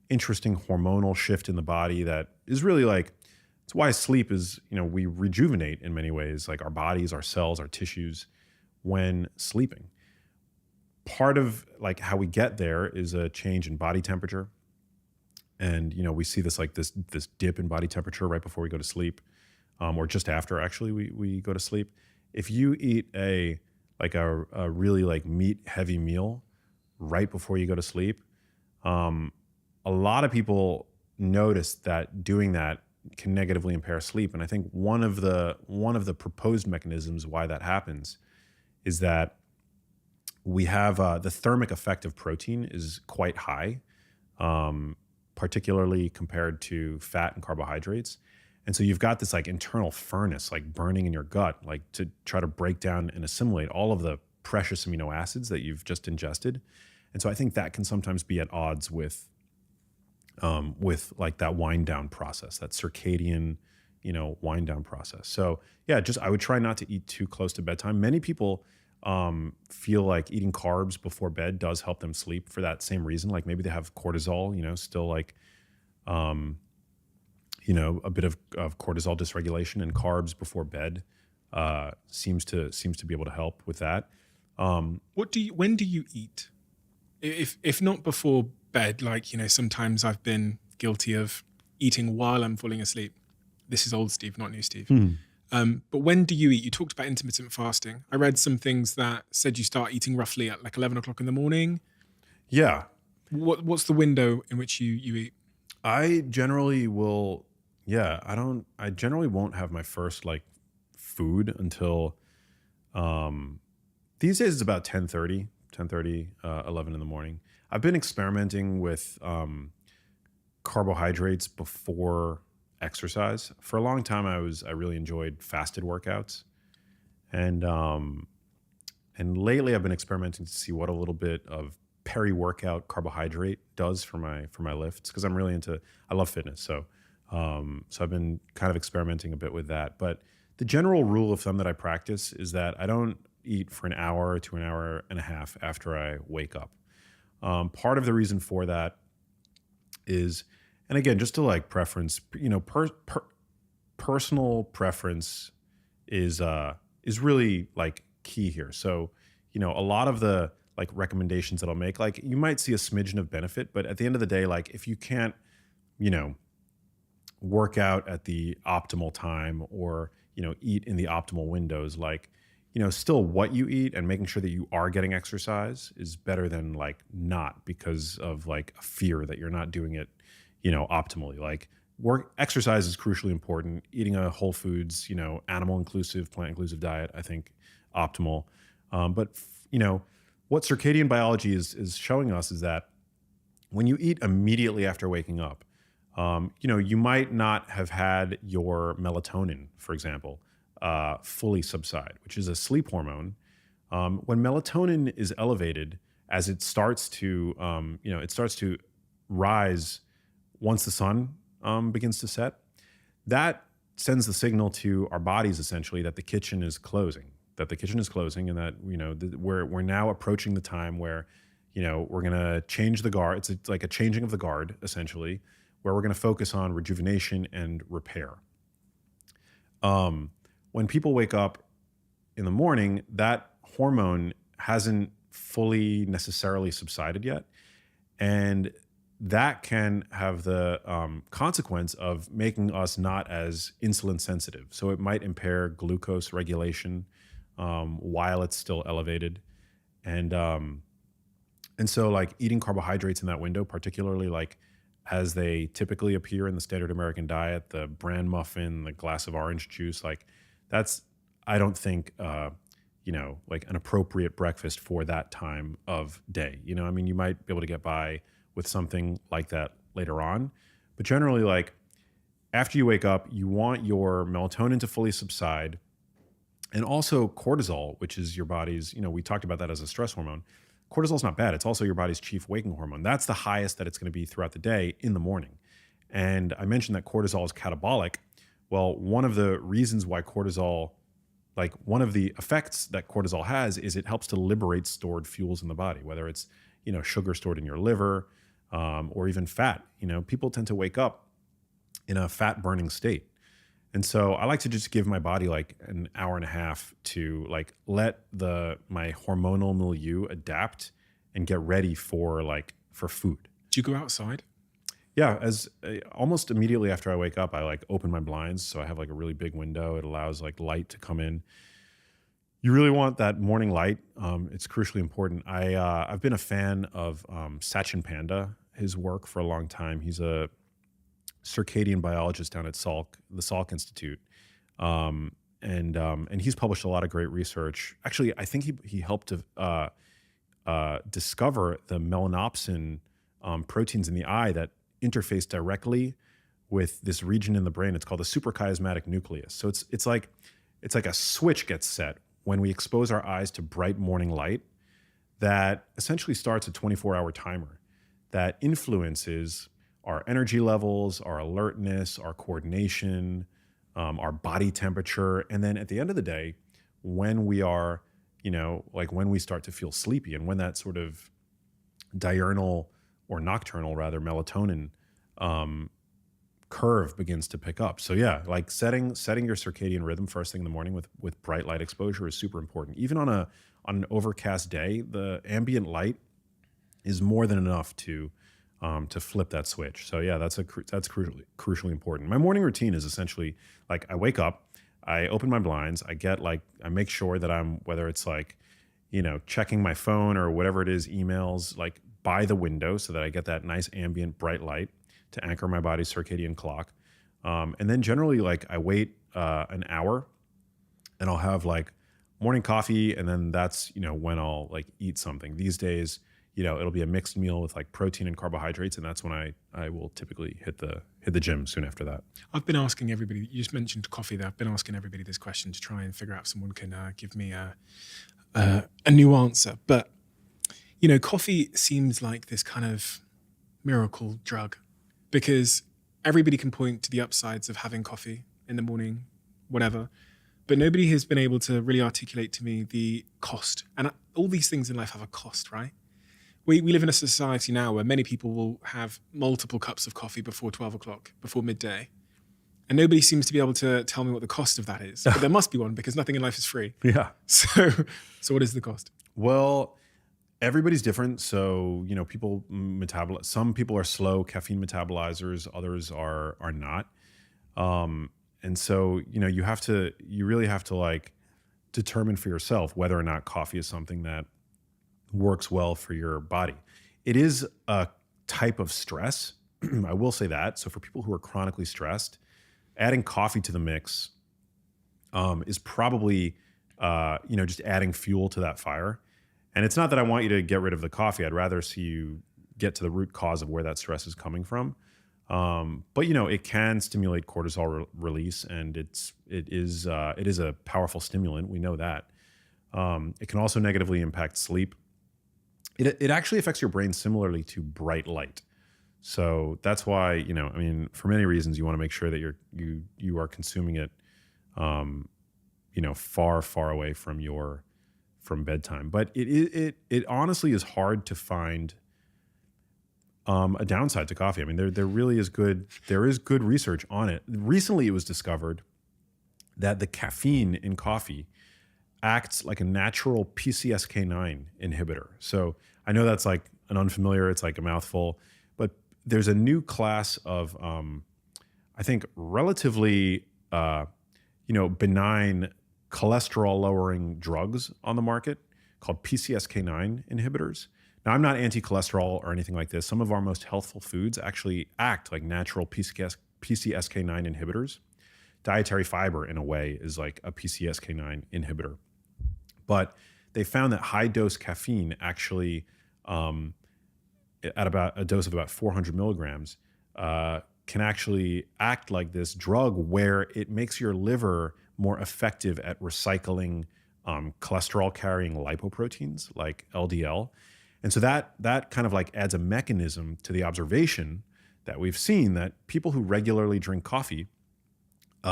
interesting hormonal shift in the body that is really like It's why sleep is, we rejuvenate in many ways, like our bodies, our cells, our tissues when sleeping. Part of like how we get there is a change in body temperature. And, we see this like this dip in body temperature right before we go to sleep, or just after actually we go to sleep. If you eat a really like meat heavy meal right before you go to sleep, a lot of people notice that doing that can negatively impair sleep. And I think one of the proposed mechanisms why that happens is that we have the thermic effect of protein is quite high, particularly compared to fat and carbohydrates. And so you've got this like internal furnace, like burning in your gut, like to try to break down and assimilate all of the precious amino acids that you've just ingested. And so I think that can sometimes be at odds with like that wind down process, that circadian, wind down process. So yeah, I would try not to eat too close to bedtime. Many people feel like eating carbs before bed does help them sleep for that same reason. Like maybe they have cortisol, still like, a bit of cortisol dysregulation, and carbs before bed seems to be able to help with that. When do you eat? If not before bed, like, sometimes I've been guilty of eating while I'm falling asleep. This is old Steve, not new Steve. But when do you eat? You talked about intermittent fasting. I read some things that said you start eating roughly at like 11 o'clock in the morning. Yeah. What's the window in which you eat? I generally will, I generally won't have my first like food until, these days it's about 10:30, 11 in the morning. I've been experimenting with carbohydrates before exercise. For a long time, I really enjoyed fasted workouts. And lately I've been experimenting to see what a little bit of peri-workout carbohydrate does for my lifts, because I'm really I love fitness. So I've been kind of experimenting a bit with that. But the general rule of thumb that I practice is that I don't eat for an hour to an hour and a half after I wake up. Part of the reason for that is, and again, just to like preference, personal preference is really like key here. So, a lot of the like recommendations that I'll make, like you might see a smidgen of benefit, but at the end of the day, like if you can't, work out at the optimal time or, eat in the optimal windows, like, still what you eat and making sure that you are getting exercise is better than like not, because of like a fear that you're not doing it, optimally. Like exercise is crucially important. Eating a whole foods, animal inclusive, plant inclusive diet, I think optimal. But what circadian biology is showing us is that when you eat immediately after waking up, you might not have had your melatonin, for example, fully subside, which is a sleep hormone. When melatonin is elevated, as it starts to, rise once the sun begins to set, that sends the signal to our bodies essentially that the kitchen is closing, and that, we're now approaching the time where, we're going to change the guard. It's like a changing of the guard, essentially, where we're going to focus on rejuvenation and repair. When people wake up in the morning, that hormone hasn't fully necessarily subsided yet. And that can have the consequence of making us not as insulin sensitive. So it might impair glucose regulation while it's still elevated. And so like eating carbohydrates in that window, particularly like as they typically appear in the standard American diet, the bran muffin, the glass of orange juice, like that's, I don't think, like an appropriate breakfast for that time of day. You might be able to get by with something like that later on, but generally, like after you wake up, you want your melatonin to fully subside, and also cortisol, which is your body's, we talked about that as a stress hormone. Cortisol is not bad. It's also your body's chief waking hormone. That's the highest that it's going to be throughout the day in the morning. And I mentioned that cortisol is catabolic. Well, one of the reasons why cortisol, like one of the effects that cortisol has is it helps to liberate stored fuels in the body, whether it's, sugar stored in your liver or even fat. People tend to wake up in a fat burning state. And so I like to just give my body like an hour and a half to like let my hormonal milieu adapt and get ready for food. Do you go outside? Yeah, as almost immediately after I wake up, I like open my blinds, so I have like a really big window. It allows like light to come in. You really want that morning light. It's crucially important. I've been a fan of Sachin Panda, his work for a long time. He's a circadian biologist down at the Salk Institute, and he's published a lot of great research. Actually, I think he helped to discover the melanopsin proteins in the eye that interface directly with this region in the brain. It's called the suprachiasmatic nucleus. So it's like a switch gets set when we expose our eyes to bright morning light that essentially starts a 24-hour timer that influences our energy levels, our alertness, our coordination, our body temperature. And then at the end of the day, when we are, when we start to feel sleepy and when that sort of diurnal or nocturnal rather melatonin curve begins to pick up. So yeah, like setting your circadian rhythm first thing in the morning with bright light exposure is super important. Even on an overcast day, the ambient light is more than enough to flip that switch. So yeah, that's crucially important. My morning routine is essentially like I wake up, I open my blinds, I make sure that whether it's like, checking my phone or whatever it is, emails, like by the window so that I get that nice ambient bright light to anchor my body's circadian clock. And then generally like I wait an hour and I'll have like morning coffee, and then that's, when I'll like eat something. These days, it'll be a mixed meal with like protein and carbohydrates, and that's when I will typically hit the gym soon after that. I've been asking everybody, you just mentioned coffee there, I've been asking everybody this question to try and figure out if someone can give me a new answer. But, coffee seems like this kind of miracle drug because everybody can point to the upsides of having coffee in the morning, whatever, but nobody has been able to really articulate to me the cost. And all these things in life have a cost, right? We live in a society now where many people will have multiple cups of coffee before 12 o'clock, before midday. And nobody seems to be able to tell me what the cost of that is. But there must be one because nothing in life is free. Yeah. So what is the cost? Well, everybody's different. So, some people are slow caffeine metabolizers, others are not. And so, you really have to like determine for yourself whether or not coffee is something that works well for your body. It is a type of stress. I will say that. So for people who are chronically stressed, adding coffee to the mix is probably, just adding fuel to that fire. And it's not that I want you to get rid of the coffee. I'd rather see you get to the root cause of where that stress is coming from. But it can stimulate cortisol release, and it is a powerful stimulant. We know that. It can also negatively impact sleep. It actually affects your brain similarly to bright light. So that's why, for many reasons, you want to make sure that you are consuming it, far, far away from bedtime. But it honestly is hard to find a downside to coffee. I mean, there really is there is good research on it. Recently, it was discovered that the caffeine in coffee acts like a natural PCSK9 inhibitor. So I know that's like an unfamiliar, it's like a mouthful, but there's a new class of, I think, relatively, benign cholesterol lowering drugs on the market called PCSK9 inhibitors. Now, I'm not anti-cholesterol or anything like this. Some of our most healthful foods actually act like natural PCSK9 inhibitors. Dietary fiber, in a way, is like a PCSK9 inhibitor. But they found that high dose caffeine actually, at about a dose of about 400 milligrams, can actually act like this drug where it makes your liver more effective at recycling cholesterol carrying lipoproteins like LDL. And so that kind of like adds a mechanism to the observation that we've seen that people who regularly drink coffee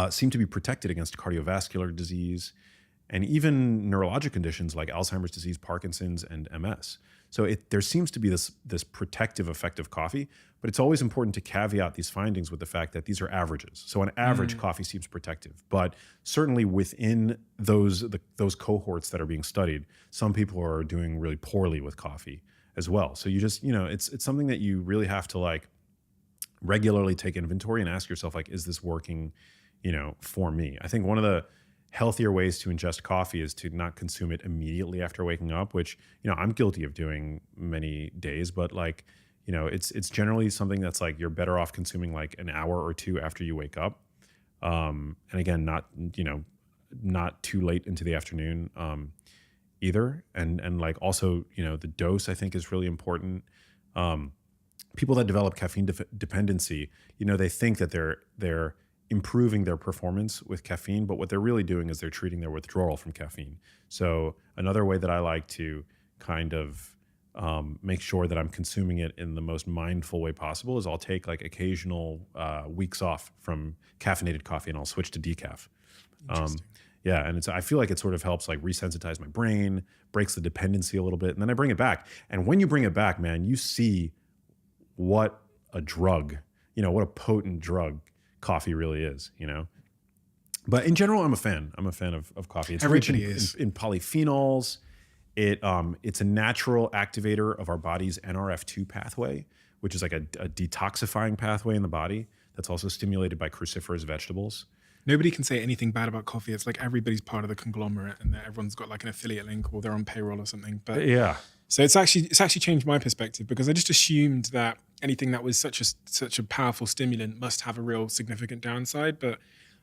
seem to be protected against cardiovascular disease and even neurologic conditions like Alzheimer's disease, Parkinson's, and MS. So there seems to be this protective effect of coffee, but it's always important to caveat these findings with the fact that these are averages. So on average, coffee seems protective, but certainly within those cohorts that are being studied, some people are doing really poorly with coffee as well. So you just, it's something that you really have to like regularly take inventory and ask yourself, like, is this working, for me? I think one of the healthier ways to ingest coffee is to not consume it immediately after waking up, which, I'm guilty of doing many days, but like, it's generally something that's like, you're better off consuming like an hour or two after you wake up. And again, not too late into the afternoon, either. And like also, the dose I think is really important. People that develop caffeine dependency, they think that they're improving their performance with caffeine, but what they're really doing is they're treating their withdrawal from caffeine. So another way that I like to kind of make sure that I'm consuming it in the most mindful way possible is I'll take like occasional weeks off from caffeinated coffee and I'll switch to decaf. Yeah, and I feel like it sort of helps like resensitize my brain, breaks the dependency a little bit, and then I bring it back. And when you bring it back, man, you see what a drug, what a potent drug coffee really is, But in general, I'm a fan. I'm a fan of coffee. It's Everybody rich in polyphenols. It's a natural activator of our body's NRF2 pathway, which is like a detoxifying pathway in the body that's also stimulated by cruciferous vegetables. Nobody can say anything bad about coffee. It's like everybody's part of the conglomerate and that everyone's got like an affiliate link or they're on payroll or something. But yeah. So it's actually changed my perspective because I just assumed that anything that was such a powerful stimulant must have a real significant downside. But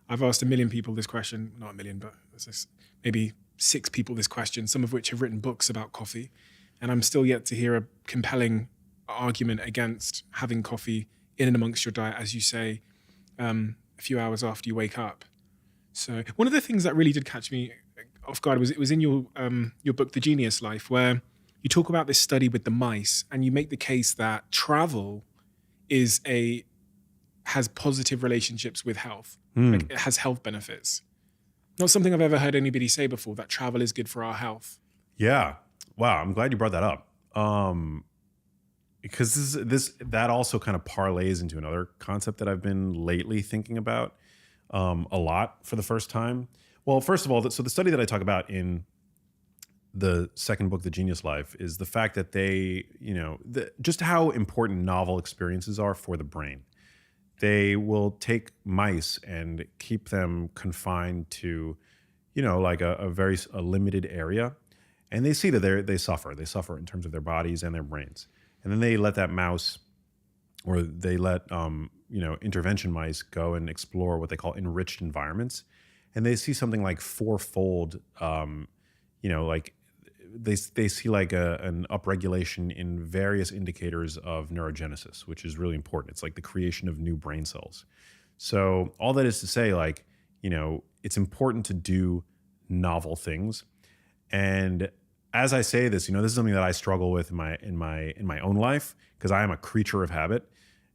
I've asked a million people this question, not a million, but maybe 6 people this question, some of which have written books about coffee. And I'm still yet to hear a compelling argument against having coffee in and amongst your diet, as you say, a few hours after you wake up. So one of the things that really did catch me off guard was in your book, The Genius Life, where you talk about this study with the mice and you make the case that travel has positive relationships with health. Like it has health benefits. Not something I've ever heard anybody say before, that travel is good for our health. Yeah. Wow. I'm glad you brought that up. Because that also kind of parlays into another concept that I've been lately thinking about a lot for the first time. Well, first of all, so the study that I talk about in the second book, The Genius Life, is the fact that just how important novel experiences are for the brain. They will take mice and keep them confined to, like a limited area. And they see that they suffer. They suffer in terms of their bodies and their brains. And then they let that mouse, or they let, intervention mice go and explore what they call enriched environments. And they see something like 4-fold, like they see like an upregulation in various indicators of neurogenesis, which is really important. It's like the creation of new brain cells. So all that is to say, like, it's important to do novel things. And as I say this, this is something that I struggle with in my own life, because I am a creature of habit.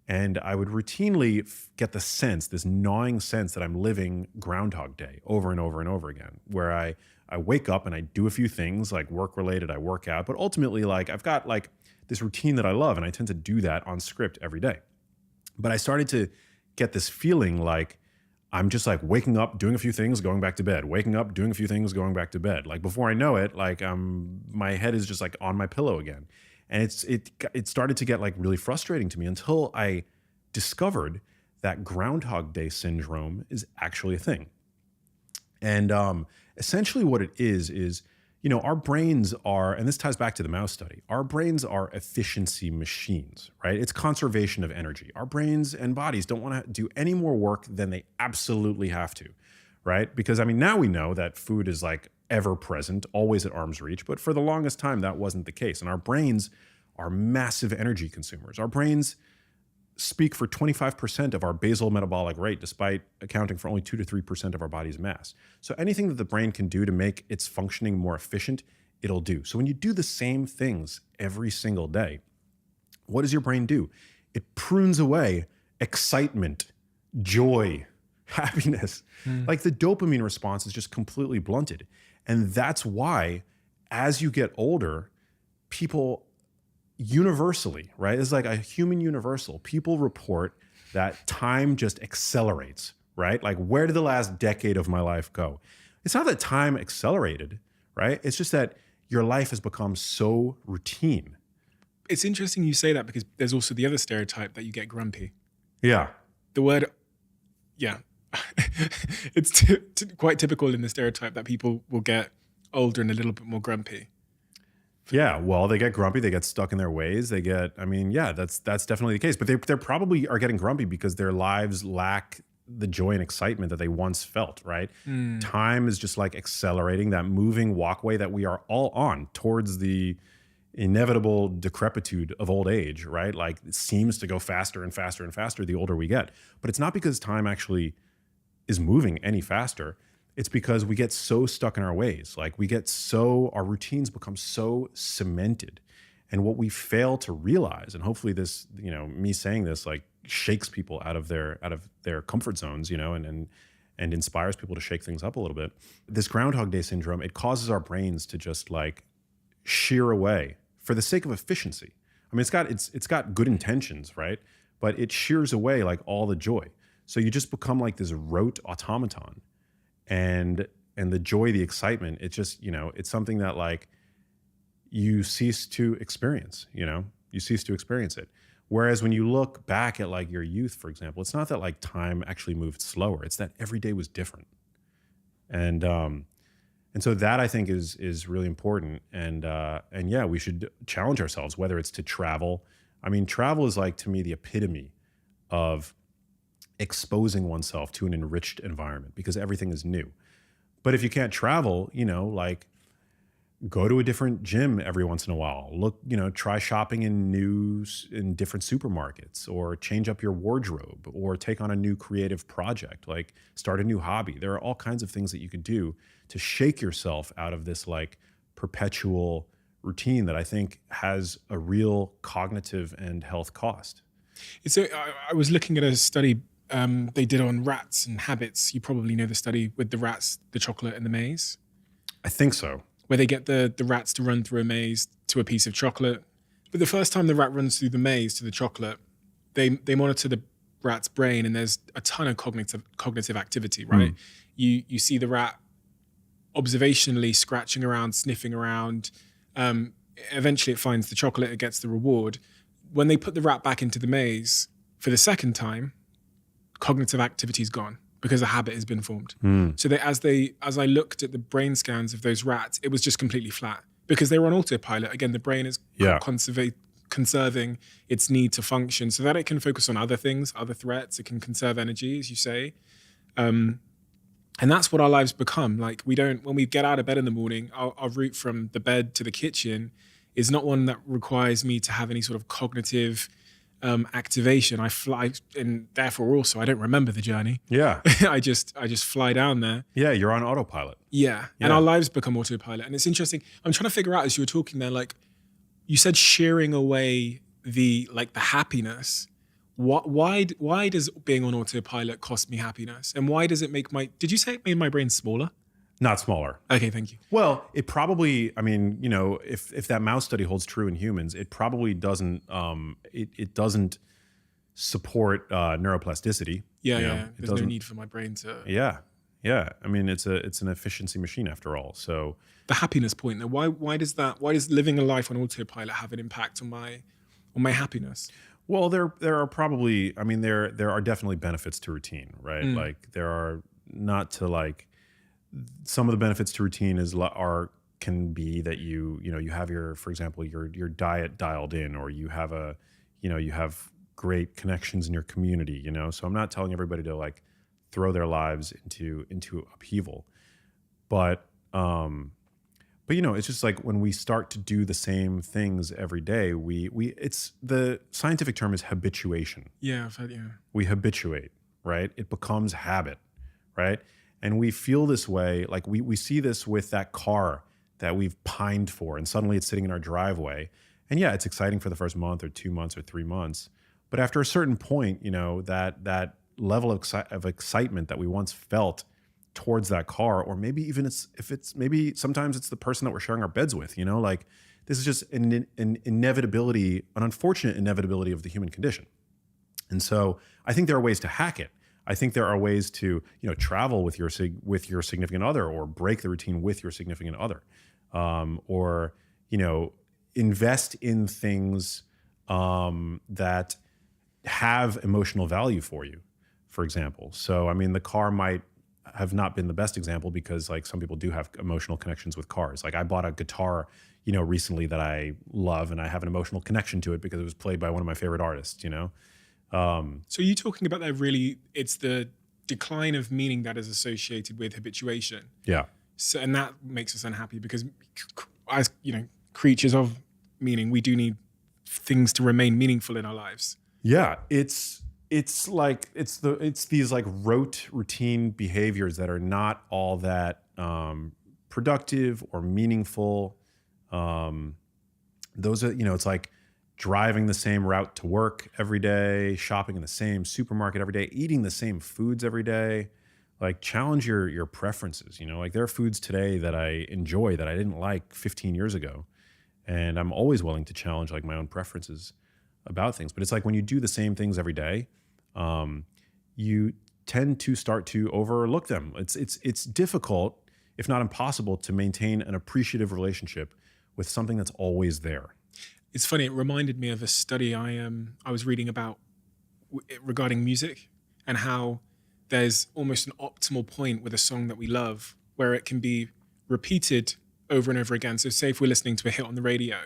And I would routinely get the sense, this gnawing sense, that I'm living Groundhog Day over and over and over again, where I wake up and I do a few things like work related, I work out, but ultimately like I've got like this routine that I love and I tend to do that on script every day. But I started to get this feeling like I'm just like waking up, doing a few things, going back to bed, waking up, doing a few things, going back to bed. Like before I know it, like my head is just like on my pillow again. And it started to get like really frustrating to me until I discovered that Groundhog Day syndrome is actually a thing. And essentially what it is, our brains are, and this ties back to the mouse study, our brains are efficiency machines, right? It's conservation of energy. Our brains and bodies don't want to do any more work than they absolutely have to, right? Because now we know that food is like ever present, always at arm's reach, but for the longest time that wasn't the case. And our brains are massive energy consumers. Our brains speak for 25% of our basal metabolic rate, despite accounting for only 2 to 3% of our body's mass. So anything that the brain can do to make its functioning more efficient, it'll do. So when you do the same things every single day, what does your brain do? It prunes away excitement, joy, happiness. Like the dopamine response is just completely blunted. And that's why, as you get older, people universally, right? It's like a human universal. People report that time just accelerates, right? Like, where did the last decade of my life go? It's not that time accelerated, right? It's just that your life has become so routine. It's interesting you say that because there's also the other stereotype that you get grumpy. Yeah. The word, yeah, it's quite typical in the stereotype that people will get older and a little bit more grumpy. Yeah, well, they get grumpy, they get stuck in their ways, they get, I mean, yeah, that's definitely the case. But they probably are getting grumpy because their lives lack the joy and excitement that they once felt, right? Time is just like accelerating, that moving walkway that we are all on towards the inevitable decrepitude of old age, right? Like, it seems to go faster and faster and faster the older we get. But it's not because time actually is moving any faster. It's because we get so stuck in our ways. Like, our routines become so cemented. And what we fail to realize, and hopefully this, me saying this like shakes people out of their comfort zones, and inspires people to shake things up a little bit. This Groundhog Day syndrome, it causes our brains to just like shear away for the sake of efficiency. I mean, it's got good intentions, right? But it shears away like all the joy. So you just become like this rote automaton. And the joy, the excitement, it's just, it's something that like you cease to experience, you cease to experience it. Whereas when you look back at like your youth, for example, it's not that like time actually moved slower. It's that every day was different. And so that I think is really important. And yeah, we should challenge ourselves, whether it's to travel. I mean, travel is like, to me, the epitome of exposing oneself to an enriched environment because everything is new. But if you can't travel, like, go to a different gym every once in a while. Look, try shopping in different supermarkets, or change up your wardrobe, or take on a new creative project, like start a new hobby. There are all kinds of things that you could do to shake yourself out of this like perpetual routine that I think has a real cognitive and health cost. I was looking at a study they did on rats and habits. You probably know the study with the rats, the chocolate and the maze. I think so. Where they get the rats to run through a maze to a piece of chocolate. But the first time the rat runs through the maze to the chocolate, they monitor the rat's brain, and there's a ton of cognitive activity, right? You see the rat observationally scratching around, sniffing around. Eventually it finds the chocolate, it gets the reward. When they put the rat back into the maze for the second time, cognitive activity is gone because a habit has been formed. So as I looked at the brain scans of those rats, it was just completely flat because they were on autopilot. Again, the brain is conserving its need to function so that it can focus on other things, other threats. It can conserve energy, as you say. And that's what our lives become. Like, when we get out of bed in the morning, our route from the bed to the kitchen is not one that requires me to have any sort of cognitive activation. I fly, and therefore also I don't remember the journey. Yeah. I just fly down there. Yeah, you're on autopilot. Yeah. And our lives become autopilot. And it's interesting. I'm trying to figure out, as you were talking there, like you said, shearing away the happiness. Why does being on autopilot cost me happiness? And why does it make did you say it made my brain smaller? Not smaller. Okay, thank you. Well, it probably, I mean, if that mouse study holds true in humans, it probably doesn't, it doesn't support neuroplasticity. Yeah. There's no need for my brain to. Yeah. I mean, it's an efficiency machine after all. So the happiness point though, why does living a life on autopilot have an impact on my happiness? Well, there are probably, I mean, there are definitely benefits to routine, right? Like, there are, not to like, some of the benefits to routine can be that you have for example, your diet dialed in, or you have you have great connections in your community, So I'm not telling everybody to like throw their lives into upheaval, but it's just like when we start to do the same things every day, it's, the scientific term is habituation. Yeah, I've heard, yeah. We habituate, right? It becomes habit, right? And we feel this way, like we see this with that car that we've pined for, and suddenly it's sitting in our driveway. And yeah, it's exciting for the first month or 2 months or 3 months. But after a certain point, that level of excitement that we once felt towards that car, or maybe even maybe sometimes it's the person that we're sharing our beds with, like this is just an inevitability, an unfortunate inevitability of the human condition. And so I think there are ways to hack it. I think there are ways to, travel with your significant other, or break the routine with your significant other, or, invest in things that have emotional value for you, for example. So, I mean, the car might have not been the best example, because like some people do have emotional connections with cars. Like I bought a guitar, recently that I love, and I have an emotional connection to it because it was played by one of my favorite artists, So are you talking about that really, it's the decline of meaning that is associated with habituation. Yeah. So, and that makes us unhappy because as, creatures of meaning, we do need things to remain meaningful in our lives. Yeah. It's these like rote routine behaviors that are not all that productive or meaningful. Those are, it's like driving the same route to work every day, shopping in the same supermarket every day, eating the same foods every day. Like challenge your preferences, like there are foods today that I enjoy that I didn't like 15 years ago. And I'm always willing to challenge like my own preferences about things. But it's like when you do the same things every day, you tend to start to overlook them. It's difficult, if not impossible, to maintain an appreciative relationship with something that's always there. It's funny. It reminded me of a study I was reading about regarding music, and how there's almost an optimal point with a song that we love where it can be repeated over and over again. So say if we're listening to a hit on the radio,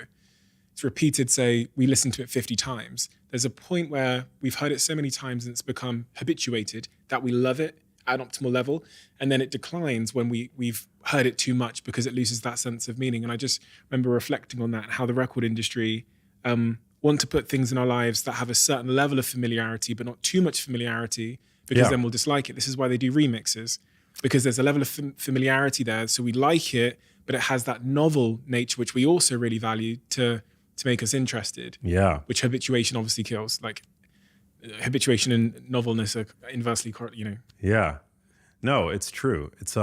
it's repeated, say we listen to it 50 times. There's a point where we've heard it so many times and it's become habituated that we love it at an optimal level. And then it declines when we've heard it too much, because it loses that sense of meaning. And I just remember reflecting on that, how the record industry want to put things in our lives that have a certain level of familiarity, but not too much familiarity, because then we'll dislike it. This is why they do remixes, because there's a level of familiarity there. So we like it, but it has that novel nature, which we also really value, to make us interested. Yeah. Which habituation obviously kills. Like habituation and novelness are inversely, Yeah. No, it's true. It's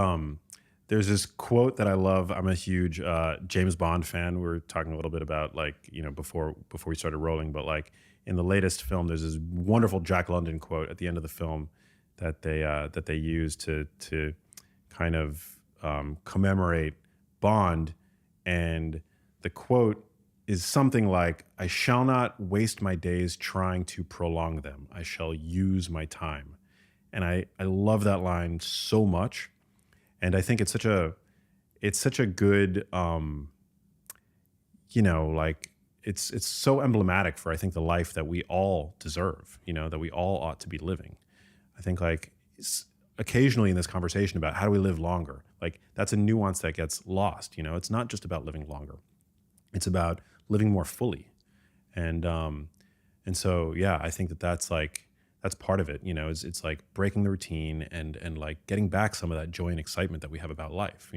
there's this quote that I love. I'm a huge James Bond fan. We were talking a little bit about before we started rolling, but like in the latest film, there's this wonderful Jack London quote at the end of the film that they use to kind of commemorate Bond, and the quote is something like, "I shall not waste my days trying to prolong them. I shall use my time." And I love that line so much. And I think it's such a good, it's so emblematic for, I think, the life that we all deserve, that we all ought to be living. I think occasionally in this conversation about how do we live longer, like that's a nuance that gets lost. It's not just about living longer. It's about living more fully. And so, yeah, I think that's part of it, it's like breaking the routine and like getting back some of that joy and excitement that we have about life.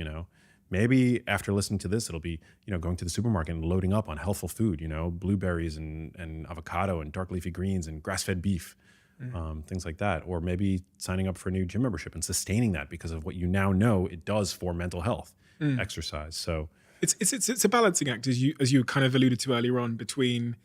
Maybe after listening to this, it'll be, going to the supermarket and loading up on healthful food, blueberries and avocado and dark leafy greens and grass-fed beef, things like that. Or maybe signing up for a new gym membership and sustaining that because of what you now know it does for mental health, exercise. So it's a balancing act, as you kind of alluded to earlier on, between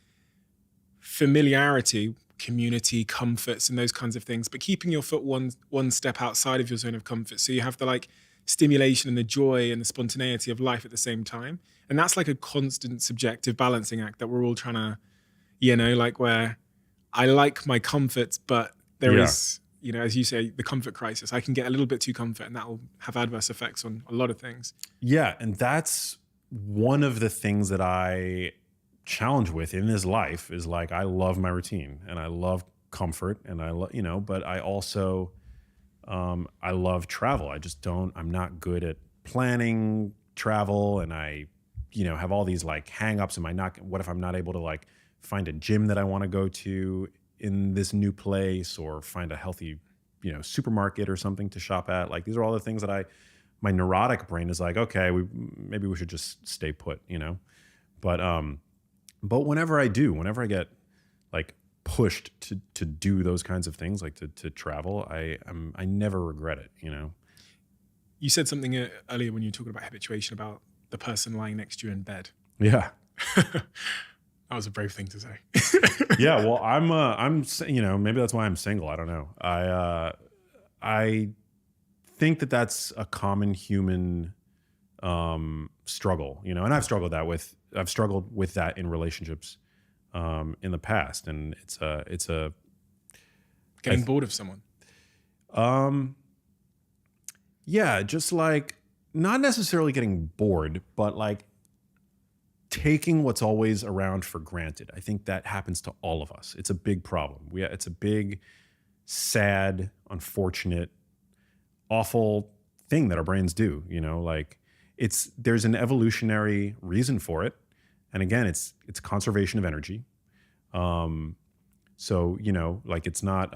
familiarity, community, comforts, and those kinds of things, but keeping your foot one step outside of your zone of comfort. So you have the stimulation and the joy and the spontaneity of life at the same time. And that's like a constant subjective balancing act that we're all trying to, where I like my comforts, but there is, as you say, the comfort crisis. I can get a little bit too comfort, and that will have adverse effects on a lot of things. Yeah. And that's one of the things that I challenge with in this life is I love my routine and I love comfort and I love, but I also, I love travel. I'm not good at planning travel, and I, have all these hang-ups. What if I'm not able to find a gym that I want to go to in this new place, or find a healthy, supermarket or something to shop at? These are all the things that my neurotic brain is okay, maybe we should just stay put, But whenever I get pushed to do those kinds of things, to travel, I never regret it, You said something earlier when you were talking about habituation about the person lying next to you in bed. Yeah. That was a brave thing to say. Yeah. Well, I'm, maybe that's why I'm single. I don't know. I think that that's a common human struggle, and I've struggled with that in relationships in the past, and it's a Getting bored of someone. Yeah, just like not necessarily getting bored, but like taking what's always around for granted. I think that happens to all of us. It's a big problem. It's a big, sad, unfortunate, awful thing that our brains do, like there's an evolutionary reason for it. And again, it's conservation of energy. So, like it's not,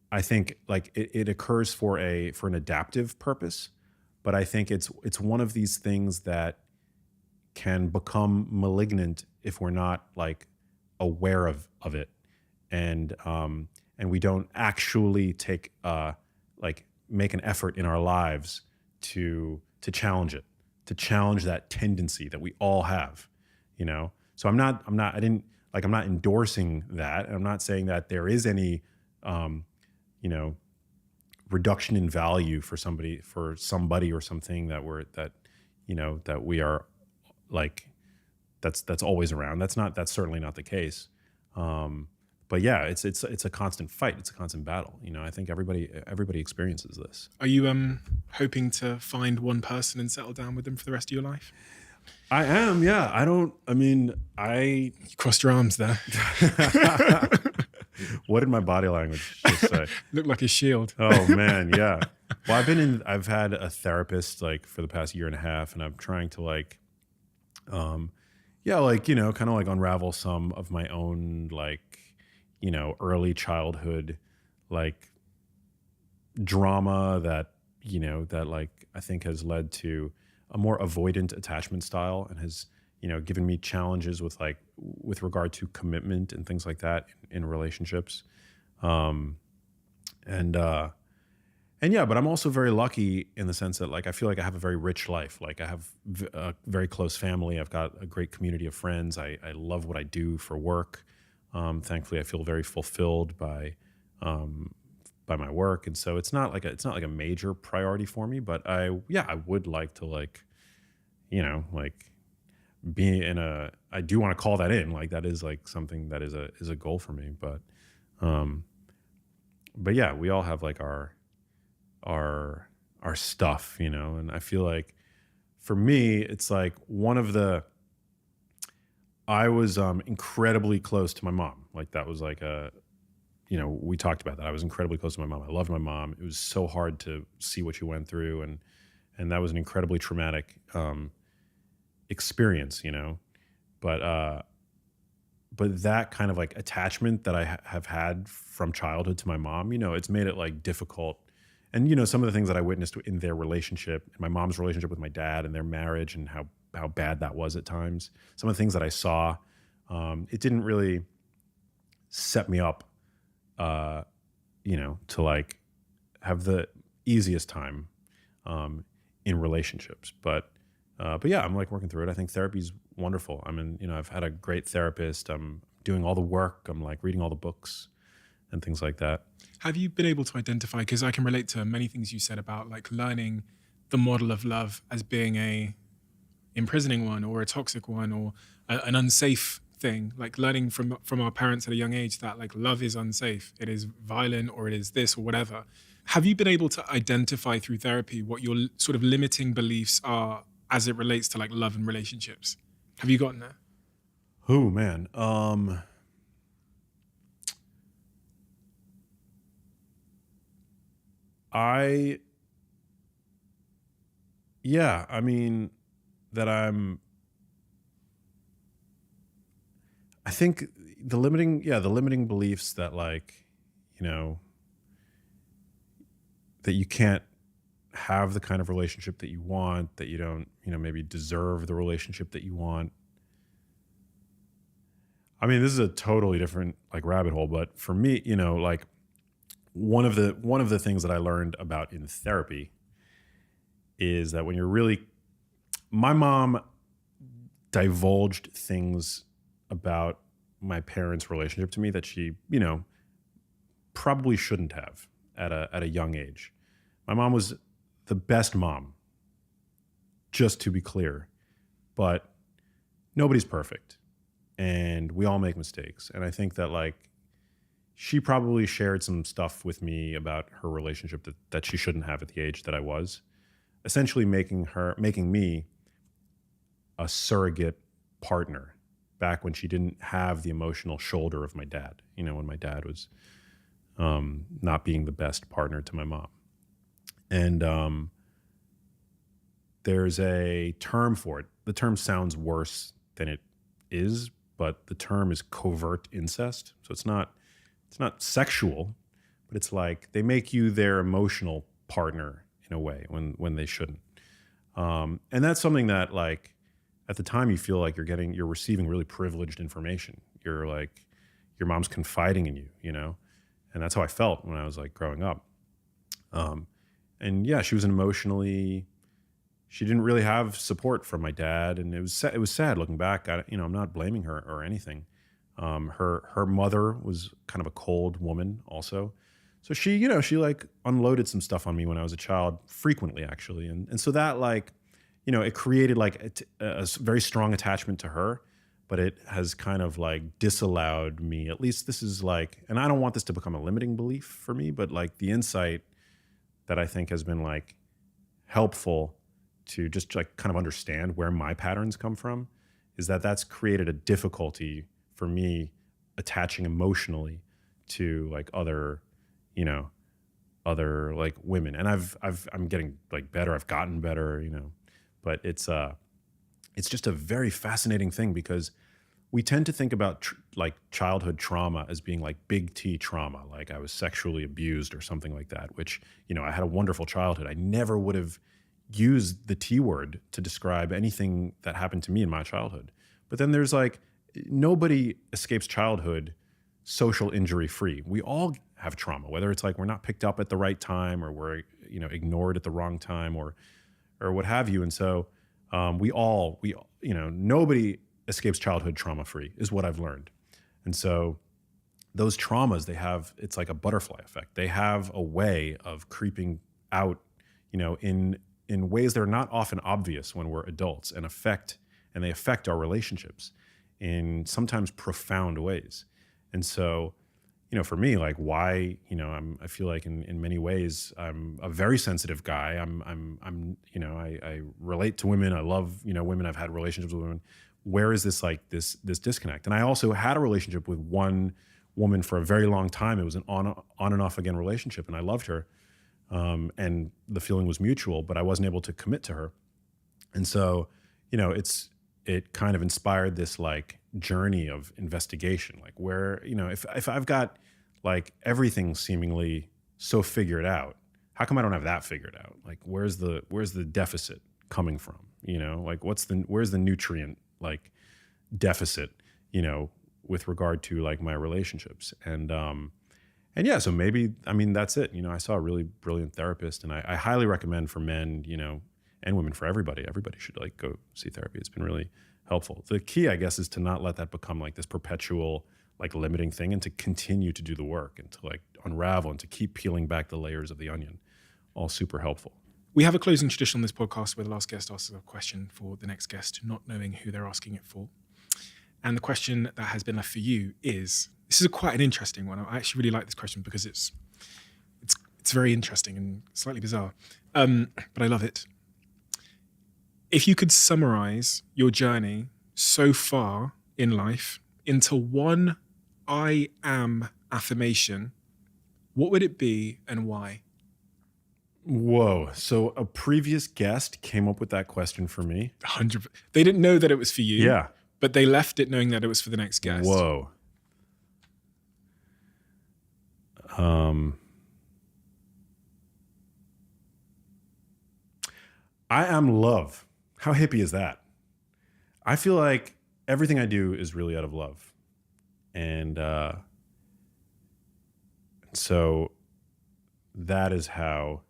I think like it occurs for an adaptive purpose, but I think it's one of these things that can become malignant if we're not like aware of it. And we don't actually make an effort in our lives to challenge it, to challenge that tendency that we all have, So I'm not endorsing that. I'm not saying that there is any, reduction in value for somebody or something that we are like, that's always around. That's certainly not the case. But yeah, it's a constant fight. It's a constant battle. I think everybody experiences this. Are you hoping to find one person and settle down with them for the rest of your life? I am, yeah. You crossed your arms there. What did my body language just say? Looked like a shield. Oh man, yeah. Well, I've had a therapist like for the past year and a half, and I'm trying to kind of like unravel some of my own early childhood like drama that I think has led to a more avoidant attachment style and has given me challenges with regard to commitment and things like that in relationships. And yeah, but I'm also very lucky in the sense that I feel like I have a very rich life. Like I have a very close family. I've got a great community of friends. I love what I do for work. Thankfully, I feel very fulfilled by my work, and so it's not like a major priority for me. But I would like to be in a. I do want to call that in. Like that is like something that is a goal for me. But yeah, we all have like our stuff, and I feel like for me, it's like I was incredibly close to my mom. Like that was like we talked about that. I was incredibly close to my mom. I loved my mom. It was so hard to see what she went through. And that was an incredibly traumatic experience, but that kind of like attachment that I have had from childhood to my mom, it's made it like difficult. And, some of the things that I witnessed in their relationship, my mom's relationship with my dad and their marriage and how bad that was at times, some of the things that I saw, it didn't really set me up, to like have the easiest time in relationships. But yeah, I'm like working through it. I think therapy's wonderful. I've had a great therapist. I'm doing all the work. I'm like reading all the books and things like that. Have you been able to identify, because I can relate to many things you said about like learning the model of love as being a imprisoning one or a toxic one or an unsafe thing, like learning from our parents at a young age that like love is unsafe, it is violent or it is this or whatever. Have you been able to identify through therapy what your sort of limiting beliefs are as it relates to like love and relationships? Have you gotten there? Oh man. I think the limiting beliefs that that you can't have the kind of relationship that you want, that you don't, maybe deserve the relationship that you want. This is a totally different like rabbit hole, but for me, one of the things that I learned about in therapy is that when you're really, my mom divulged things about my parents' relationship to me that she, probably shouldn't have at a young age. My mom was the best mom, just to be clear, but nobody's perfect and we all make mistakes. And I think that like she probably shared some stuff with me about her relationship that she shouldn't have at the age that I was, essentially making me a surrogate partner back when she didn't have the emotional shoulder of my dad, when my dad was not being the best partner to my mom. And there's a term for it. The term sounds worse than it is, but the term is covert incest. So it's not sexual, but it's like they make you their emotional partner in a way when they shouldn't. And that's something that like at the time you feel like you're receiving really privileged information. You're like, your mom's confiding in you, and that's how I felt when I was like growing up. And yeah, she didn't really have support from my dad, and it was sad looking back. I'm not blaming her or anything. Her mother was kind of a cold woman also. So she like unloaded some stuff on me when I was a child frequently actually. And so that like, it created like a very strong attachment to her, but it has kind of like disallowed me, at least this is like, and I don't want this to become a limiting belief for me, but like the insight that I think has been like helpful to just like kind of understand where my patterns come from is that that's created a difficulty for me attaching emotionally to like other like women. And I'm getting like better. I've gotten better, but it's just a very fascinating thing because we tend to think about like childhood trauma as being like big T trauma, like I was sexually abused or something like that, which, I had a wonderful childhood. I never would have used the T word to describe anything that happened to me in my childhood. But then there's like, nobody escapes childhood social injury free. We all have trauma, whether it's like we're not picked up at the right time or we're, ignored at the wrong time or what have you. And so nobody escapes childhood trauma free is what I've learned. And so those traumas, it's like a butterfly effect. They have a way of creeping out, in ways that are not often obvious when we're adults and they affect our relationships in sometimes profound ways. And so, for me, like why, I feel like in many ways I'm a very sensitive guy. I relate to women. I love, women. I've had relationships with women. Where is this like this disconnect? And I also had a relationship with one woman for a very long time. It was an on and off again relationship, and I loved her, and the feeling was mutual, but I wasn't able to commit to her. And so, it kind of inspired this like journey of investigation, like where, if I've got like everything seemingly so figured out, how come I don't have that figured out? Like, where's the deficit coming from? Like where's the nutrient like deficit, with regard to like my relationships. And yeah, so maybe, that's it. I saw a really brilliant therapist, and I highly recommend for men, and women, for everybody should like go see therapy. It's been really helpful. The key, I guess, is to not let that become like this perpetual like limiting thing, and to continue to do the work and to like unravel and to keep peeling back the layers of the onion. All super helpful. We have a closing tradition on this podcast where the last guest asks a question for the next guest, not knowing who they're asking it for. And the question that has been left for you is, this is quite an interesting one. I actually really like this question because it's very interesting and slightly bizarre, but I love it. If you could summarize your journey so far in life into one I am affirmation, what would it be and why? Whoa. So a previous guest came up with that question for me? 100%. They didn't know that it was for you. Yeah. But they left it knowing that it was for the next guest. Whoa. I am love. How hippie is that? I feel like everything I do is really out of love. And so that is how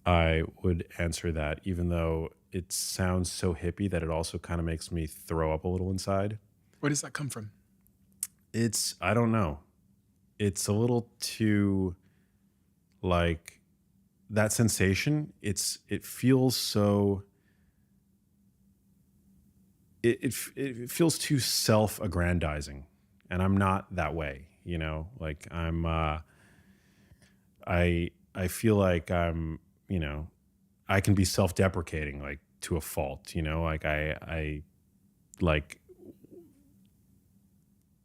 I would answer that, even though it sounds so hippie that it also kind of makes me throw up a little inside. Where does that come from? I don't know. It's a little too like that sensation. It feels so, it feels too self-aggrandizing, and I'm not that way, like I feel like I'm, I can be self-deprecating, like to a fault, like I like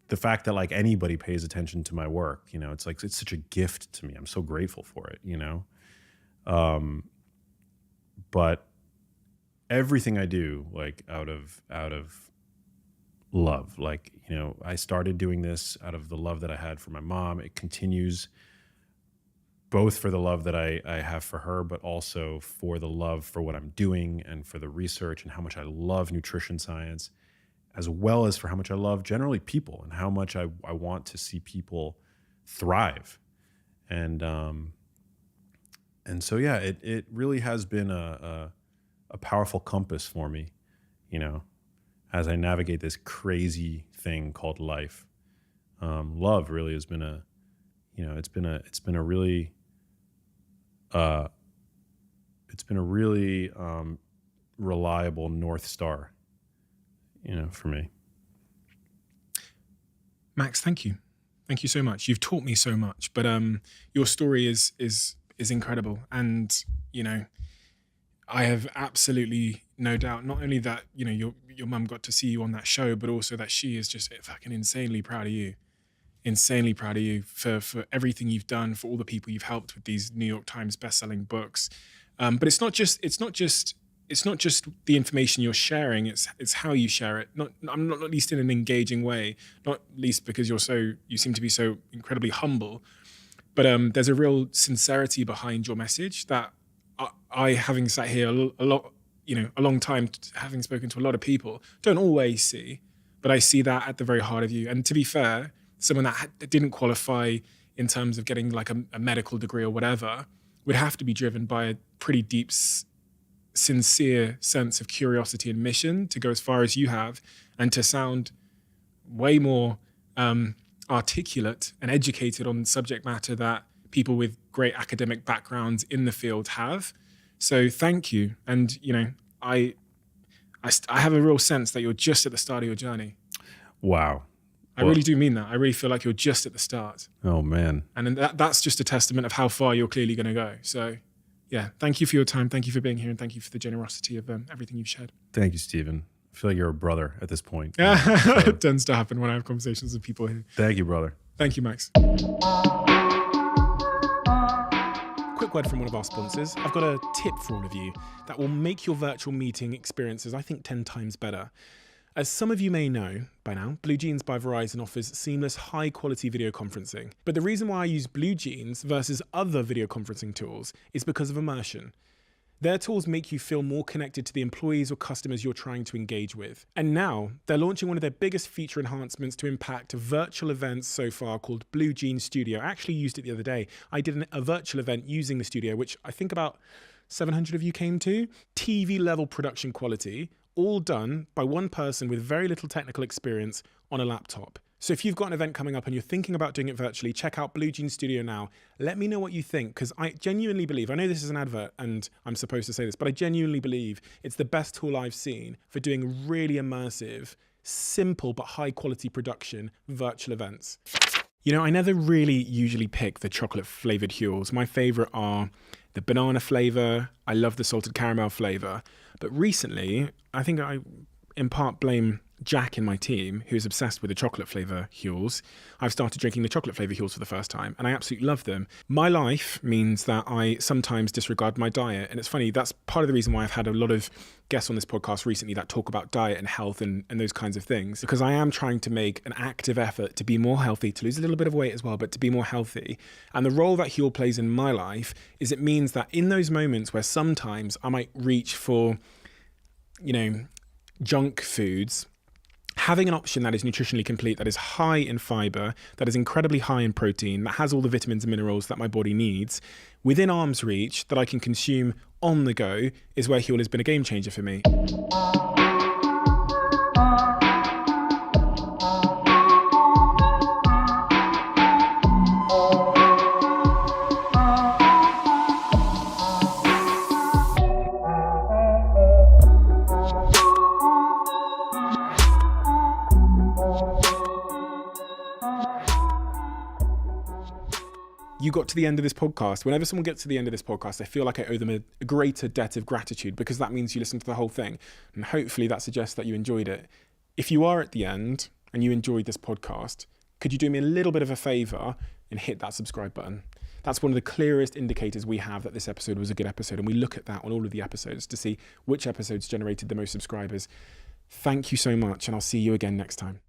the fact that like anybody pays attention to my work, it's like, it's such a gift to me. I'm so grateful for it, but everything I do, like out of love, like, I started doing this out of the love that I had for my mom. It continues both for the love that I have for her, but also for the love for what I'm doing and for the research and how much I love nutrition science, as well as for how much I love generally people and how much I want to see people thrive. And so, yeah, it really has been a powerful compass for me, as I navigate this crazy thing called life. Love really has been it's been a really reliable North Star, for me. Max, thank you. Thank you so much. You've taught me so much, but your story is incredible. And, I have absolutely no doubt, not only that, your mum got to see you on that show, but also that she is just fucking insanely proud of you. Insanely proud of you for everything you've done, for all the people you've helped with these New York Times best-selling books. But it's not just the information you're sharing. It's how you share it. Not least in an engaging way. Not least because you seem to be so incredibly humble. But there's a real sincerity behind your message that I having sat here a long time, having spoken to a lot of people, don't always see. But I see that at the very heart of you. And to be fair, someone that didn't qualify in terms of getting like a medical degree or whatever would have to be driven by a pretty deep, sincere sense of curiosity and mission to go as far as you have and to sound way more articulate and educated on subject matter that people with great academic backgrounds in the field have. So thank you. And, I have a real sense that you're just at the start of your journey. Wow. I really do mean that. I really feel like you're just at the start. Oh, man. And that's just a testament of how far you're clearly going to go. So, yeah, thank you for your time. Thank you for being here. And thank you for the generosity of everything you've shared. Thank you, Stephen. I feel like you're a brother at this point. It tends to happen when I have conversations with people here. Thank you, brother. Thank you, Max. Quick word from one of our sponsors. I've got a tip for all of you that will make your virtual meeting experiences, I think, 10 times better. As some of you may know by now, Blue Jeans by Verizon offers seamless, high-quality video conferencing. But the reason why I use Blue Jeans versus other video conferencing tools is because of immersion. Their tools make you feel more connected to the employees or customers you're trying to engage with. And now, they're launching one of their biggest feature enhancements to impact virtual events so far called Blue Jeans Studio. I actually used it the other day. I did a virtual event using the studio, which I think about 700 of you came to. TV-level production quality, all done by one person with very little technical experience on a laptop. So if you've got an event coming up and you're thinking about doing it virtually, check out Blue Jeans Studio now. Let me know what you think, because I genuinely believe, I know this is an advert and I'm supposed to say this, but I genuinely believe it's the best tool I've seen for doing really immersive, simple but high quality production virtual events. I never really usually pick the chocolate flavored Huels. My favorite are the banana flavor. I love the salted caramel flavor. But recently, I think I in part blame Jack in my team, who's obsessed with the chocolate flavour Huels. I've started drinking the chocolate flavour Huels for the first time, and I absolutely love them. My life means that I sometimes disregard my diet, and it's funny, that's part of the reason why I've had a lot of guests on this podcast recently that talk about diet and health and those kinds of things, because I am trying to make an active effort to be more healthy, to lose a little bit of weight as well, but to be more healthy. And the role that Huel plays in my life is it means that in those moments where sometimes I might reach for, junk foods, having an option that is nutritionally complete, that is high in fiber, that is incredibly high in protein, that has all the vitamins and minerals that my body needs, within arm's reach, that I can consume on the go, is where Huel has been a game changer for me. You got to the end of this podcast. Whenever someone gets to the end of this podcast, I feel like I owe them a greater debt of gratitude, because that means you listened to the whole thing. And hopefully that suggests that you enjoyed it. If you are at the end and you enjoyed this podcast, could you do me a little bit of a favor and hit that subscribe button? That's one of the clearest indicators we have that this episode was a good episode. And we look at that on all of the episodes to see which episodes generated the most subscribers. Thank you so much, and I'll see you again next time.